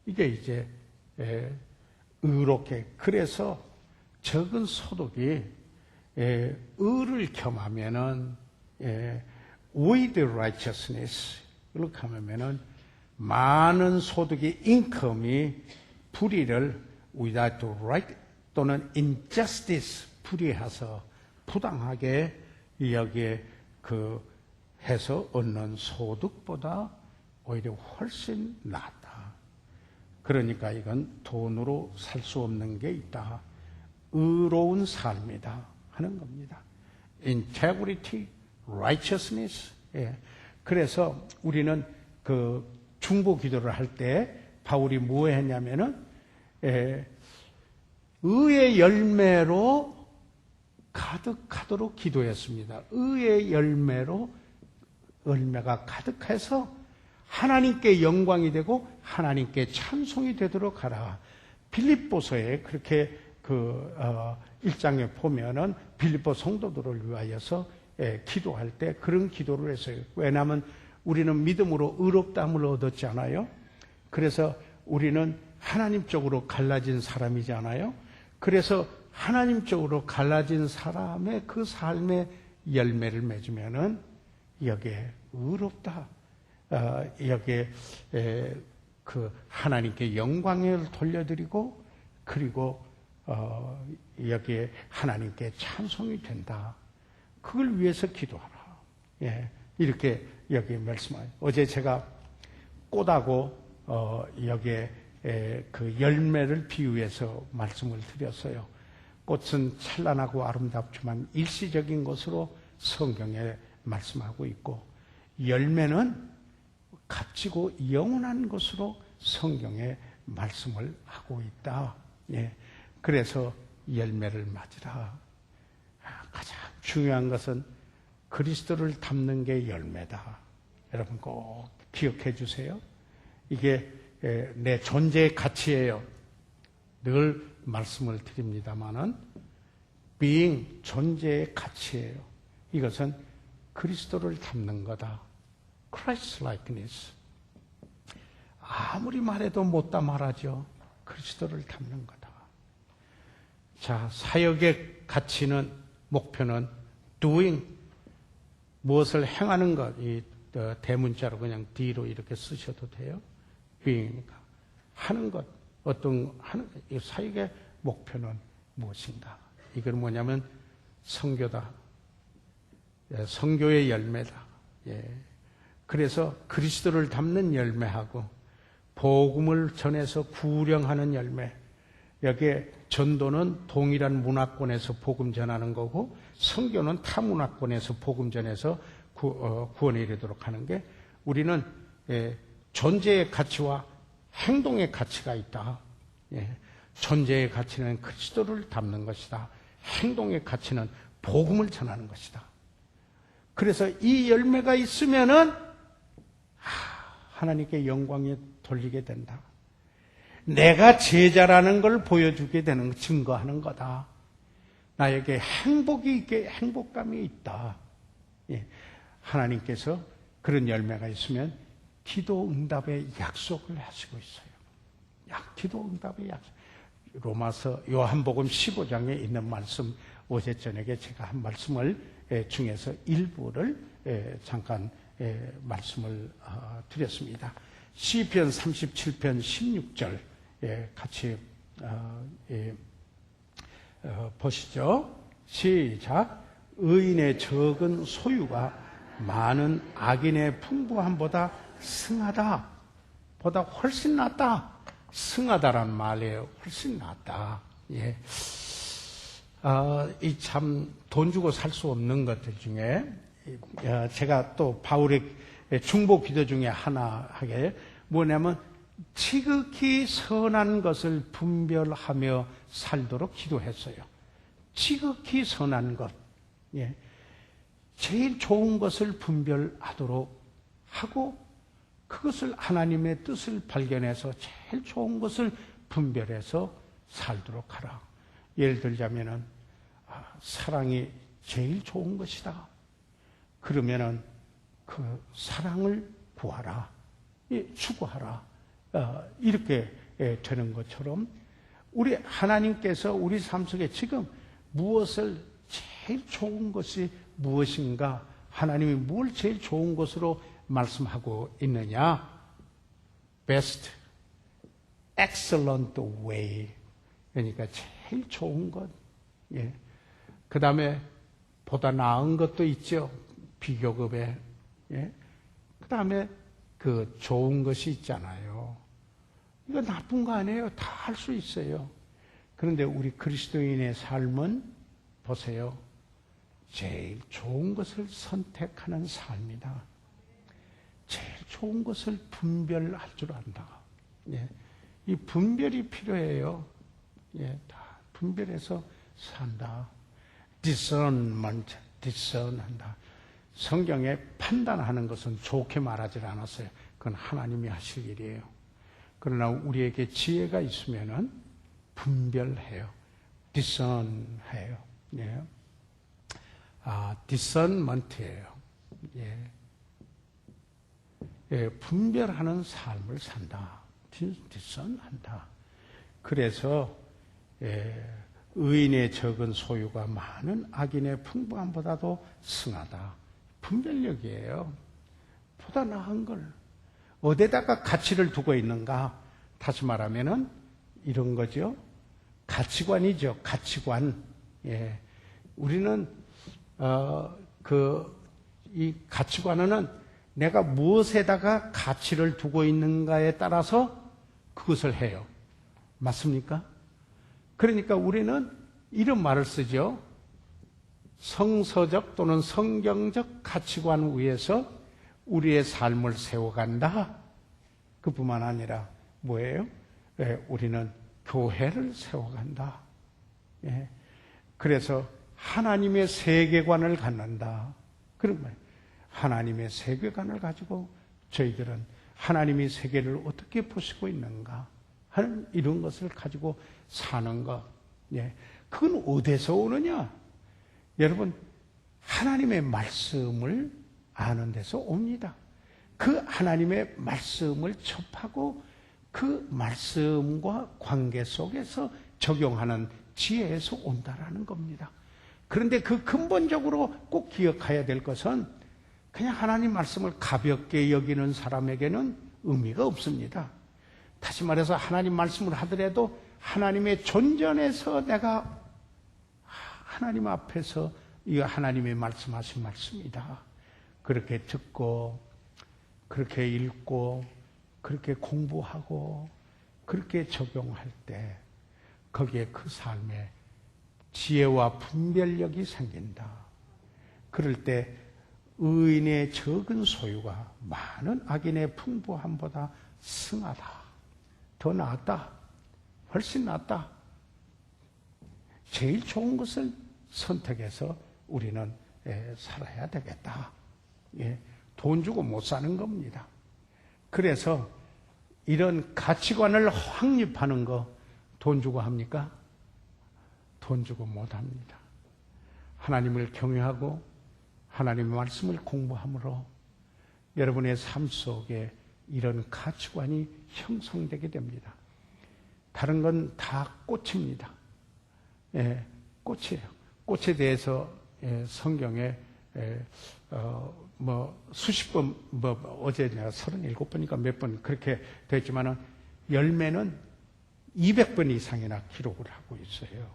[SPEAKER 1] 이게 이제 의롭게, 그래서 적은 소득이 의를 겸하면은 with righteousness 이렇게 하면은 많은 소득이 인컴이 불의를 without right 또는 injustice 불의해서 부당하게 여기에 해서 얻는 소득보다 오히려 훨씬 낫다. 그러니까 이건 돈으로 살 수 없는 게 있다. 의로운 삶이다 하는 겁니다. integrity, righteousness. 그래서 우리는 그 중보 기도를 할 때 바울이 뭐 했냐면은 의의 열매로 가득하도록 기도했습니다. 의의 열매로 열매가 가득해서 하나님께 영광이 되고 하나님께 찬송이 되도록 하라. 빌립보서에 그렇게 1장에 보면은 빌립보 성도들을 위하여서 기도할 때 그런 기도를 했어요. 왜냐하면 우리는 믿음으로 의롭다함을 얻었잖아요. 그래서 우리는 하나님 쪽으로 갈라진 사람이잖아요. 그래서 하나님 쪽으로 갈라진 사람의 그 삶의 열매를 맺으면은 여기에 의롭다. 여기에 하나님께 영광을 돌려드리고 그리고 여기에 하나님께 찬송이 된다. 그걸 위해서 기도하라. 이렇게 여기 말씀하요. 어제 제가 꽃하고 여기에 그 열매를 비유해서 말씀을 드렸어요. 꽃은 찬란하고 아름답지만 일시적인 것으로 성경에 말씀하고 있고 열매는 값지고 영원한 것으로 성경에 말씀을 하고 있다. 그래서 열매를 맞으라. 가장 중요한 것은 그리스도를 닮는 게 열매다. 여러분 꼭 기억해 주세요. 이게 내 존재의 가치예요. 늘 말씀을 드립니다마는 being, 존재의 가치예요. 이것은 그리스도를 닮는 거다. Christ-likeness. 아무리 말해도 못다 말하죠. 그리스도를 닮는 거다. 자, 사역의 가치는, 목표는 doing, 무엇을 행하는 것. 이 대문자로 그냥 D로 이렇게 쓰셔도 돼요. being이니까. 하는 것. 이 사역의 목표는 무엇인가? 이건 뭐냐면 선교다. 선교의 열매다. 예. 그래서 그리스도를 담는 열매하고 복음을 전해서 구령하는 열매, 여기에 전도는 동일한 문화권에서 복음 전하는 거고 선교는 타 문화권에서 복음 전해서 구원에 이르도록 하는 게, 우리는 존재의 가치와 행동의 가치가 있다. 존재의 가치는 그리스도를 담는 것이다. 행동의 가치는 복음을 전하는 것이다. 그래서 이 열매가 있으면은 하나님께 영광이 돌리게 된다. 내가 제자라는 걸 보여주게 되는, 증거하는 거다. 나에게 행복이 있게, 행복감이 있다. 하나님께서 그런 열매가 있으면 기도 응답의 약속을 하시고 있어요. 기도 응답의 약속. 로마서 요한복음 15장에 있는 말씀, 어제 저녁에 제가 한 말씀을 중에서 일부를 잠깐 말씀을 드렸습니다. 시편 37편 16절 같이 보시죠. 시작. 의인의 적은 소유가 많은 악인의 풍부함보다 승하다. 보다 훨씬 낫다. 승하다란 말이에요. 훨씬 낫다. 예. 이 참 돈 주고 살 수 없는 것들 중에 제가 또 바울의 중보 기도 중에 하나 하게 뭐냐면 지극히 선한 것을 분별하며 살도록 기도했어요. 지극히 선한 것. 예. 제일 좋은 것을 분별하도록 하고 그것을 하나님의 뜻을 발견해서 제일 좋은 것을 분별해서 살도록 하라. 예를 들자면은 사랑이 제일 좋은 것이다. 그러면은 그 사랑을 구하라. 추구하라. 이렇게 되는 것처럼 우리 하나님께서 우리 삶 속에 지금 무엇을 제일 좋은 것이 무엇인가, 하나님이 뭘 제일 좋은 것으로 말씀하고 있느냐? Best, excellent way. 그러니까 제일 좋은 것. 예. 그 다음에 보다 나은 것도 있죠. 비교급에. 예. 그 다음에 그 좋은 것이 있잖아요. 이거 나쁜 거 아니에요. 다 할 수 있어요. 그런데 우리 그리스도인의 삶은 보세요. 제일 좋은 것을 선택하는 삶이다. 제일 좋은 것을 분별할 줄 안다. 예. 이 분별이 필요해요. 예. 다 분별해서 산다. discernment, discern한다. 성경에 판단하는 것은 좋게 말하지 않았어요. 그건 하나님이 하실 일이에요. 그러나 우리에게 지혜가 있으면은 분별해요. discern해요. 예. discernment예요. 예. 예, 분별하는 삶을 산다. discern한다. 그래서 의인의 적은 소유가 많은 악인의 풍부함보다도 승하다. 분별력이에요. 보다 나은 걸. 어디다가 가치를 두고 있는가? 다시 말하면은 이런 거죠. 가치관이죠. 가치관. 예. 우리는 이 가치관은 내가 무엇에다가 가치를 두고 있는가에 따라서 그것을 해요. 맞습니까? 그러니까 우리는 이런 말을 쓰죠. 성서적 또는 성경적 가치관 위에서 우리의 삶을 세워간다. 그뿐만 아니라 뭐예요? 우리는 교회를 세워간다. 예. 그래서 하나님의 세계관을 갖는다. 그런 거예요. 하나님의 세계관을 가지고 저희들은 하나님이 세계를 어떻게 보시고 있는가 하는 이런 것을 가지고 사는 것. 예. 그건 어디서 오느냐? 여러분, 하나님의 말씀을 아는 데서 옵니다. 그 하나님의 말씀을 접하고 그 말씀과 관계 속에서 적용하는 지혜에서 온다라는 겁니다. 그런데 그 근본적으로 꼭 기억해야 될 것은 그냥 하나님 말씀을 가볍게 여기는 사람에게는 의미가 없습니다. 다시 말해서 하나님 말씀을 하더라도 하나님의 존전에서 내가 하나님 앞에서 이거 하나님의 말씀하신 말씀이다. 그렇게 듣고, 그렇게 읽고, 그렇게 공부하고, 그렇게 적용할 때 거기에 그 삶에 지혜와 분별력이 생긴다. 그럴 때 의인의 적은 소유가 많은 악인의 풍부함보다 승하다. 더 낫다. 훨씬 낫다. 제일 좋은 것을 선택해서 우리는 살아야 되겠다. 돈 주고 못 사는 겁니다. 그래서 이런 가치관을 확립하는 거 돈 주고 합니까? 돈 주고 못 합니다. 하나님을 경외하고 하나님의 말씀을 공부함으로 여러분의 삶 속에 이런 가치관이 형성되게 됩니다. 다른 건 다 꽃입니다. 꽃이에요. 꽃에 대해서 성경에 수십 번, 어제 내가 37번이니까 몇 번 그렇게 됐지만은 열매는 200번 이상이나 기록을 하고 있어요.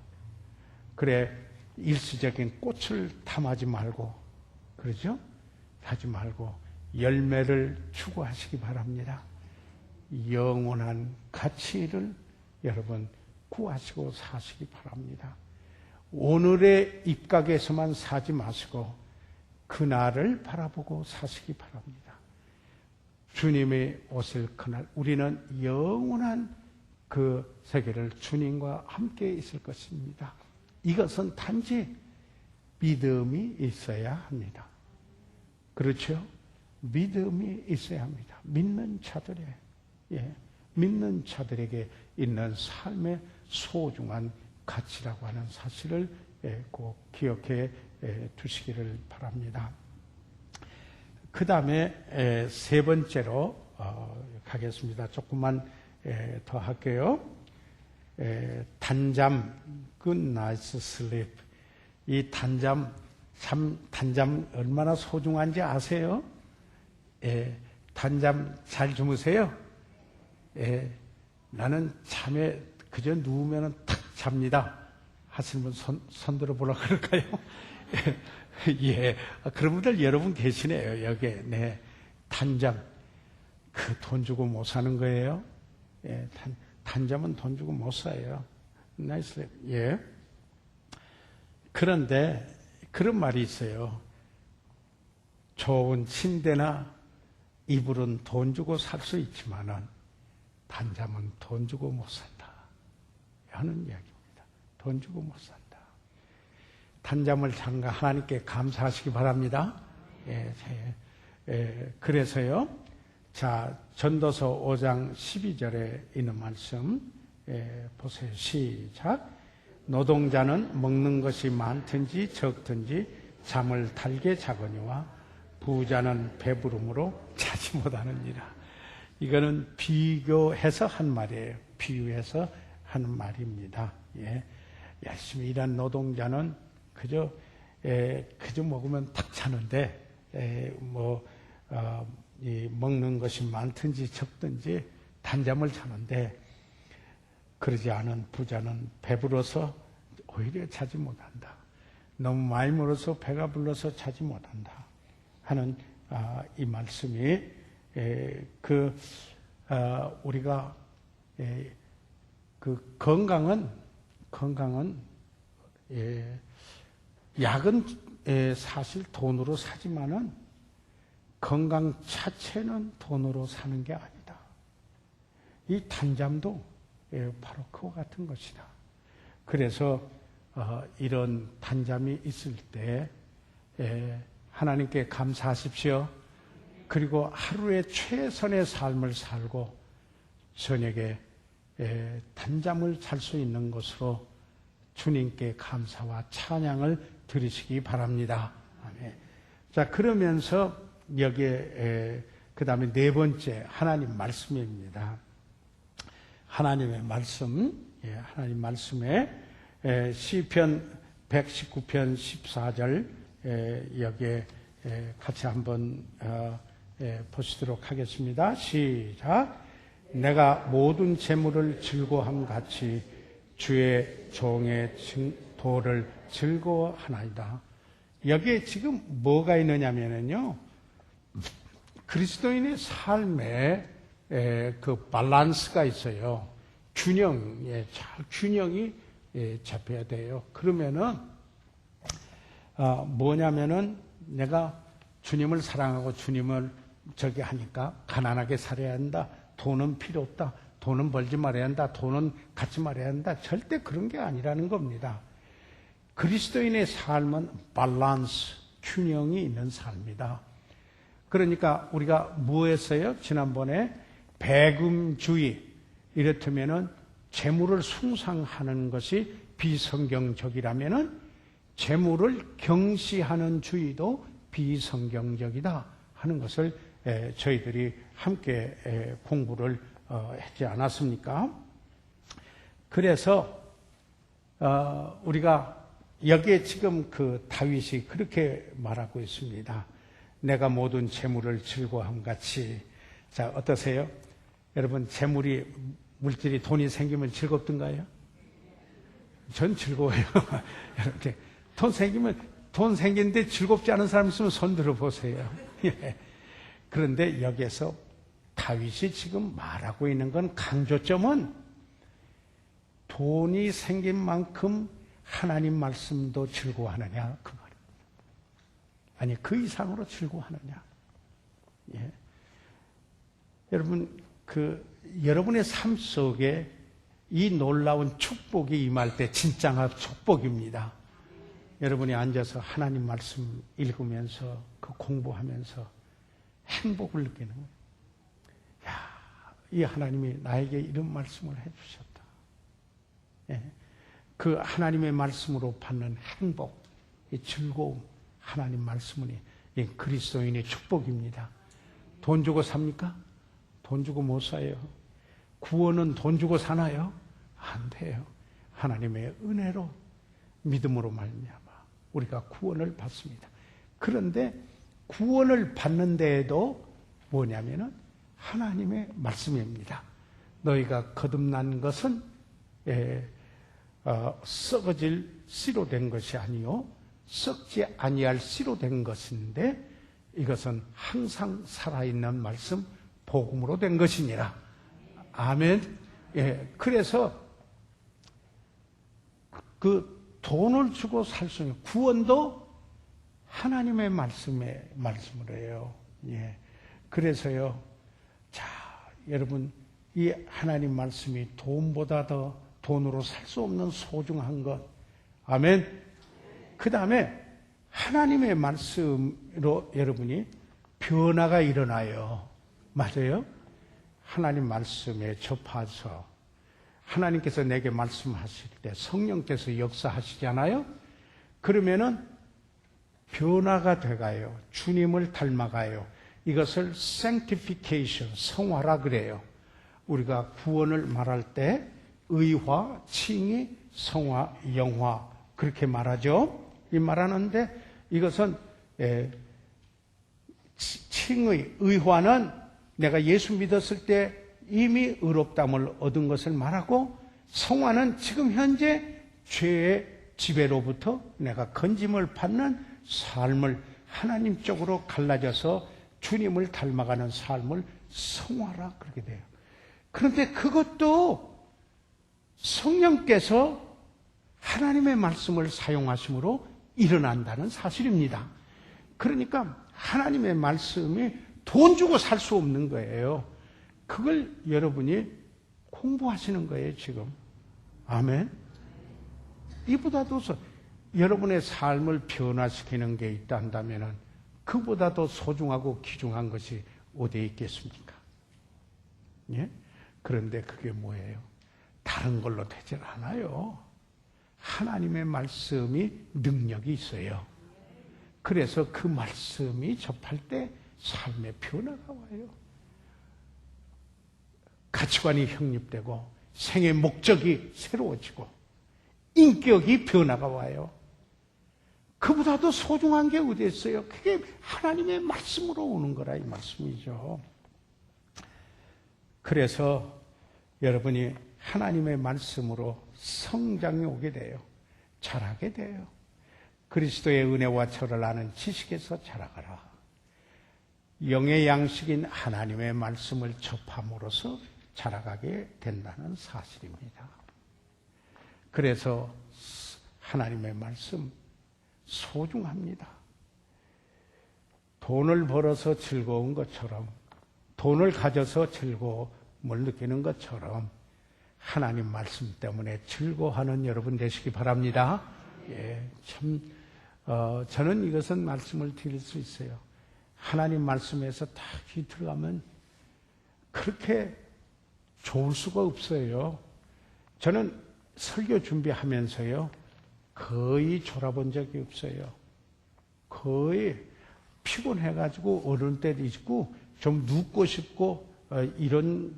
[SPEAKER 1] 그래, 일시적인 꽃을 탐하지 말고, 그러죠? 하지 말고, 열매를 추구하시기 바랍니다. 영원한 가치를 여러분 구하시고 사시기 바랍니다. 오늘의 입각에서만 사지 마시고, 그날을 바라보고 사시기 바랍니다. 주님의 오실 그날, 우리는 영원한 그 세계를 주님과 함께 있을 것입니다. 이것은 단지 믿음이 있어야 합니다. 그렇죠? 믿음이 있어야 합니다. 믿는 자들에게 있는 삶의 소중한 가치라고 하는 사실을 꼭 기억해 두시기를 바랍니다. 그 다음에 세 번째로 가겠습니다. 조금만 더 할게요. 단잠, good night sleep. 이 단잠 얼마나 소중한지 아세요? 단잠 잘 주무세요? 나는 잠에 그저 누우면 탁 잡니다. 하시는 분 손 들어보라 그럴까요? 그런 분들 여러분 계시네요, 여기에. 네. 단잠. 그 돈 주고 못 사는 거예요? 단잠은 돈 주고 못 사요. 나이스. 그런데 그런 말이 있어요. 좋은 침대나 이불은 돈 주고 살 수 있지만은 단잠은 돈 주고 못 산다. 하는 이야기입니다. 돈 주고 못 산다. 단잠을 자는 거 하나님께 감사하시기 바랍니다. 그래서요. 자, 전도서 5장 12절에 있는 말씀 보세요. 시작. 노동자는 먹는 것이 많든지 적든지 잠을 달게 자거니와 부자는 배부름으로 자지 못하느니라. 이거는 비교해서 한 말이에요. 비유해서 하는 말입니다. 열심히 일한 노동자는 그저 먹으면 탁 자는데 먹는 것이 많든지 적든지 단잠을 자는데 그러지 않은 부자는 배불러서 오히려 자지 못한다. 너무 많이 먹어서 배가 불러서 자지 못한다. 하는 이 말씀이 우리가 그 건강은 약은 사실 돈으로 사지만은 건강 자체는 돈으로 사는 게 아니다. 이 단잠도 바로 그와 같은 것이다. 그래서 이런 단잠이 있을 때 하나님께 감사하십시오. 그리고 하루에 최선의 삶을 살고 저녁에 단잠을 잘 수 있는 것으로 주님께 감사와 찬양을 드리시기 바랍니다. 아멘. 자, 그러면서 여기에 그 다음에 네 번째 하나님 말씀입니다. 하나님의 말씀, 하나님 말씀에 시편 119편 14절 여기에 같이 한번 보시도록 하겠습니다. 시작. 내가 모든 재물을 즐거워함 같이 주의 종의 도를 즐거워하나이다. 여기에 지금 뭐가 있느냐면요, 그리스도인의 삶에 그 밸런스가 있어요. 균형이 잡혀야 돼요. 그러면은 뭐냐면은 내가 주님을 사랑하고 주님을 저기 하니까 가난하게 살아야 한다. 돈은 필요 없다. 돈은 벌지 말아야 한다. 돈은 갖지 말아야 한다. 절대 그런 게 아니라는 겁니다. 그리스도인의 삶은 밸런스, 균형이 있는 삶이다. 그러니까 우리가 뭐 했어요? 지난번에 배금주의, 이렇다면은 재물을 숭상하는 것이 비성경적이라면은 재물을 경시하는 주의도 비성경적이다 하는 것을 저희들이 함께 공부를 했지 않았습니까? 그래서 우리가 여기에 지금 그 다윗이 그렇게 말하고 있습니다. 내가 모든 재물을 즐거워함 같이. 자, 어떠세요? 여러분, 재물이, 물질이, 돈이 생기면 즐겁던가요? 전 즐거워요. 이렇게 돈 생기는데 즐겁지 않은 사람 있으면 손 들어보세요. 그런데 여기에서 다윗이 지금 말하고 있는 건, 강조점은 돈이 생긴 만큼 하나님 말씀도 즐거워하느냐, 그 말입니다. 아니, 그 이상으로 즐거워하느냐. 예. 여러분, 여러분의 삶 속에 이 놀라운 축복이 임할 때 진짜 축복입니다. 여러분이 앉아서 하나님 말씀 읽으면서 그 공부하면서 행복을 느끼는 거예요. 야, 이 하나님이 나에게 이런 말씀을 해주셨다. 예. 그 하나님의 말씀으로 받는 행복, 이 즐거움, 하나님 말씀은 이 그리스도인의 축복입니다. 돈 주고 삽니까? 돈 주고 못 사요. 구원은 돈 주고 사나요? 안 돼요. 하나님의 은혜로, 믿음으로 말미암아 우리가 구원을 받습니다. 그런데 구원을 받는 데에도 뭐냐면은 하나님의 말씀입니다. 너희가 거듭난 것은 썩어질 씨로 된 것이 아니요 썩지 아니할 씨로 된 것인데, 이것은 항상 살아있는 말씀, 복음으로 된 것이니라. 아멘. 예, 그래서 그 돈을 주고 살 수 있는 구원도 하나님의 말씀으로 해요. 예. 그래서요, 자, 여러분, 이 하나님 말씀이 돈보다 더 돈으로 살 수 없는 소중한 것. 아멘. 그 다음에 하나님의 말씀으로 여러분이 변화가 일어나요. 맞아요? 하나님 말씀에 접해서 하나님께서 내게 말씀하실 때 성령께서 역사하시잖아요? 그러면은 변화가 돼가요. 주님을 닮아가요. 이것을 sanctification, 성화라 그래요. 우리가 구원을 말할 때 의화, 칭의, 성화, 영화 그렇게 말하죠. 이 말하는데 이것은 칭의, 의화는 내가 예수 믿었을 때 이미 의롭다함을 얻은 것을 말하고, 성화는 지금 현재 죄의 지배로부터 내가 건짐을 받는 삶을 하나님 쪽으로 갈라져서 주님을 닮아가는 삶을 성화라 그렇게 돼요. 그런데 그것도 성령께서 하나님의 말씀을 사용하심으로 일어난다는 사실입니다. 그러니까 하나님의 말씀이 돈 주고 살 수 없는 거예요. 그걸 여러분이 공부하시는 거예요, 지금. 아멘. 이보다도 여러분의 삶을 변화시키는 게 있다면 그보다 더 소중하고 귀중한 것이 어디에 있겠습니까? 예? 그런데 그게 뭐예요? 다른 걸로 되질 않아요. 하나님의 말씀이 능력이 있어요. 그래서 그 말씀이 접할 때 삶의 변화가 와요. 가치관이 형립되고 생의 목적이 새로워지고 인격이 변화가 와요. 그보다도 소중한 게 어디 있어요? 그게 하나님의 말씀으로 오는 거라 이 말씀이죠. 그래서 여러분이 하나님의 말씀으로 성장이 오게 돼요. 자라게 돼요. 그리스도의 은혜와 철을 아는 지식에서 자라가라. 영의 양식인 하나님의 말씀을 접함으로써 자라가게 된다는 사실입니다. 그래서 하나님의 말씀 소중합니다. 돈을 벌어서 즐거운 것처럼, 돈을 가져서 즐거움을 느끼는 것처럼 하나님 말씀 때문에 즐거워하는 여러분 되시기 바랍니다. 예, 저는 이것은 말씀을 드릴 수 있어요. 하나님 말씀에서 딱 들어가면 그렇게 좋을 수가 없어요. 저는 설교 준비하면서요, 거의 졸아본 적이 없어요. 거의 피곤해가지고 오를 때도 있고, 좀 눕고 싶고, 이런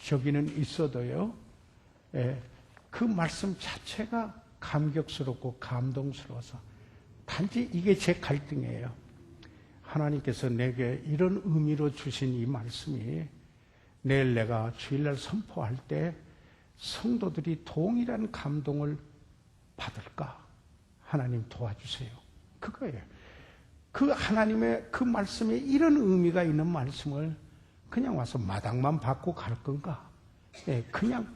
[SPEAKER 1] 저기는 있어도요, 그 말씀 자체가 감격스럽고 감동스러워서, 단지 이게 제 갈등이에요. 하나님께서 내게 이런 의미로 주신 이 말씀이 내일 내가 주일날 선포할 때 성도들이 동일한 감동을 받을까? 하나님 도와주세요. 그거예요. 그 하나님의 그 말씀에 이런 의미가 있는 말씀을 그냥 와서 마당만 받고 갈 건가? 그냥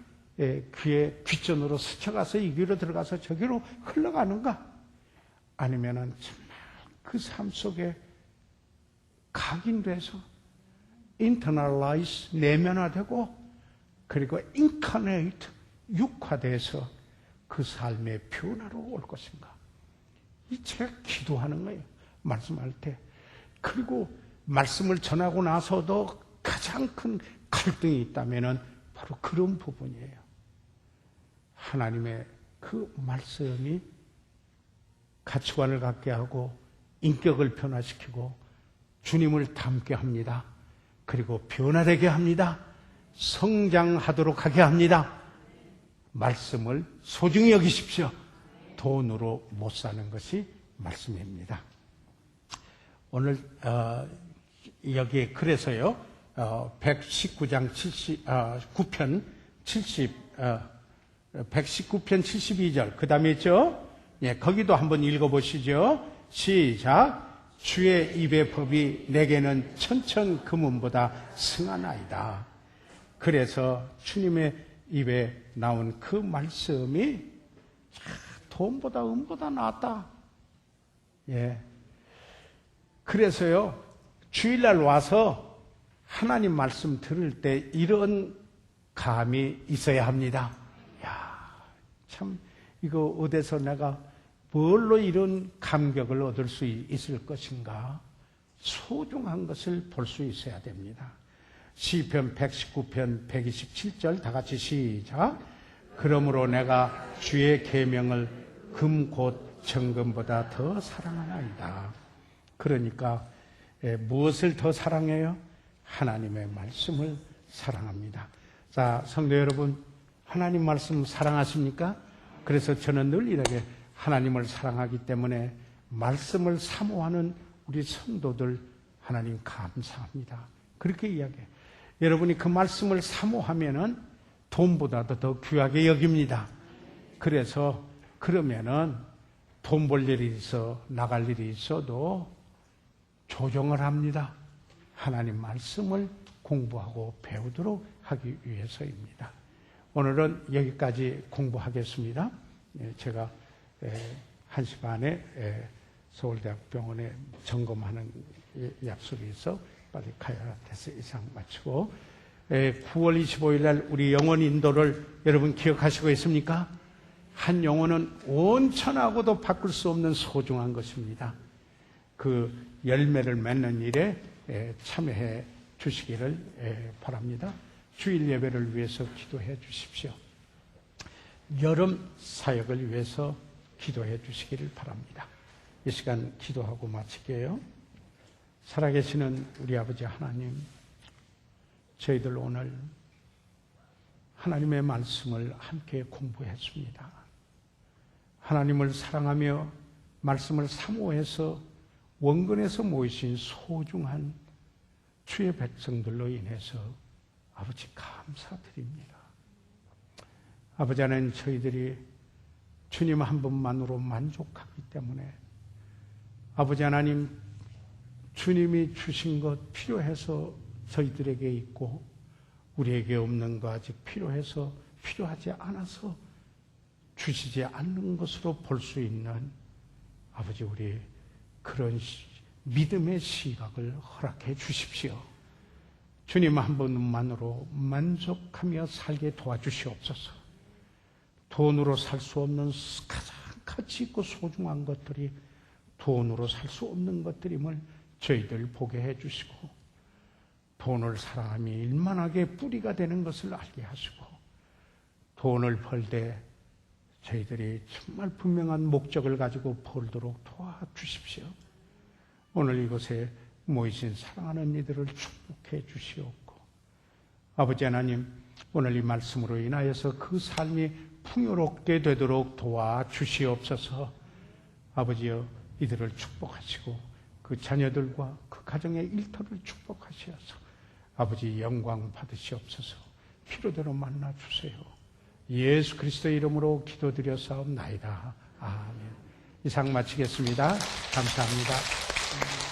[SPEAKER 1] 귀에 귓전으로 스쳐가서 이 귀로 들어가서 저기로 흘러가는가? 아니면은 정말 그 삶 속에 각인돼서 internalize, 내면화되고, 그리고 incarnate, 육화돼서 그 삶의 변화로 올 것인가? 이 제가 기도하는 거예요. 말씀할 때. 그리고 말씀을 전하고 나서도 가장 큰 갈등이 있다면은 바로 그런 부분이에요. 하나님의 그 말씀이 가치관을 갖게 하고 인격을 변화시키고 주님을 닮게 합니다. 그리고 변화되게 합니다. 성장하도록 하게 합니다. 말씀을 소중히 여기십시오. 돈으로 못 사는 것이 말씀입니다. 오늘 여기에 그래서요, 119장 9편 119편 72절 그 다음에 있죠? 예, 거기도 한번 읽어보시죠. 시작. 주의 입의 법이 내게는 천천 금은보다 승하나이다. 그래서 주님의 입에 나온 그 말씀이 돈보다 은보다 낫다. 예. 그래서요, 주일날 와서 하나님 말씀 들을 때 이런 감이 있어야 합니다. 야, 참 이거 어디서 내가 뭘로 이런 감격을 얻을 수 있을 것인가? 소중한 것을 볼 수 있어야 됩니다. 시편 119편 127절 다 같이 시작. 그러므로 내가 주의 계명을 금 곧 정금보다 더 사랑하나이다. 그러니까 무엇을 더 사랑해요? 하나님의 말씀을 사랑합니다. 자, 성도 여러분, 하나님 말씀 사랑하십니까? 그래서 저는 늘 이렇게 하나님을 사랑하기 때문에 말씀을 사모하는 우리 성도들 하나님 감사합니다. 그렇게 이야기해요. 여러분이 그 말씀을 사모하면은 돈보다도 더 귀하게 여깁니다. 그래서 그러면은 돈 벌 일이 있어 나갈 일이 있어도 조정을 합니다. 하나님 말씀을 공부하고 배우도록 하기 위해서입니다. 오늘은 여기까지 공부하겠습니다. 제가 1시 반에 서울대학병원에 점검하는 약속이 있어 빨리 가야 돼서 이상 마치고 9월 25일 날 우리 영혼 인도를 여러분 기억하시고 있습니까? 한 영혼은 온천하고도 바꿀 수 없는 소중한 것입니다. 그 열매를 맺는 일에 참여해 주시기를 바랍니다. 주일 예배를 위해서 기도해 주십시오. 여름 사역을 위해서 기도해 주시기를 바랍니다. 이 시간 기도하고 마칠게요. 살아계시는 우리 아버지 하나님, 저희들 오늘 하나님의 말씀을 함께 공부했습니다. 하나님을 사랑하며 말씀을 사모해서 원근에서 모이신 소중한 주의 백성들로 인해서 아버지 감사드립니다. 아버지 하나님, 저희들이 주님 한 분만으로 만족하기 때문에 아버지 하나님 주님이 주신 것 필요해서 저희들에게 있고 우리에게 없는 거 아직 필요해서 필요하지 않아서 주시지 않는 것으로 볼 수 있는 아버지 우리 그런 믿음의 시각을 허락해 주십시오. 주님 한 분만으로 만족하며 살게 도와주시옵소서. 돈으로 살 수 없는 가장 가치 있고 소중한 것들이 돈으로 살 수 없는 것들임을 저희들 보게 해주시고 돈을 사랑함이 일만하게 뿌리가 되는 것을 알게 하시고 돈을 벌 때 저희들이 정말 분명한 목적을 가지고 벌도록 도와주십시오. 오늘 이곳에 모이신 사랑하는 이들을 축복해 주시옵고 아버지 하나님 오늘 이 말씀으로 인하여서 그 삶이 풍요롭게 되도록 도와주시옵소서. 아버지여 이들을 축복하시고 그 자녀들과 그 가정의 일터를 축복하시어서 아버지 영광 받으시옵소서. 필요대로 만나 주세요. 예수 그리스도의 이름으로 기도드려 사옵나이다. 아멘. 이상 마치겠습니다. 감사합니다.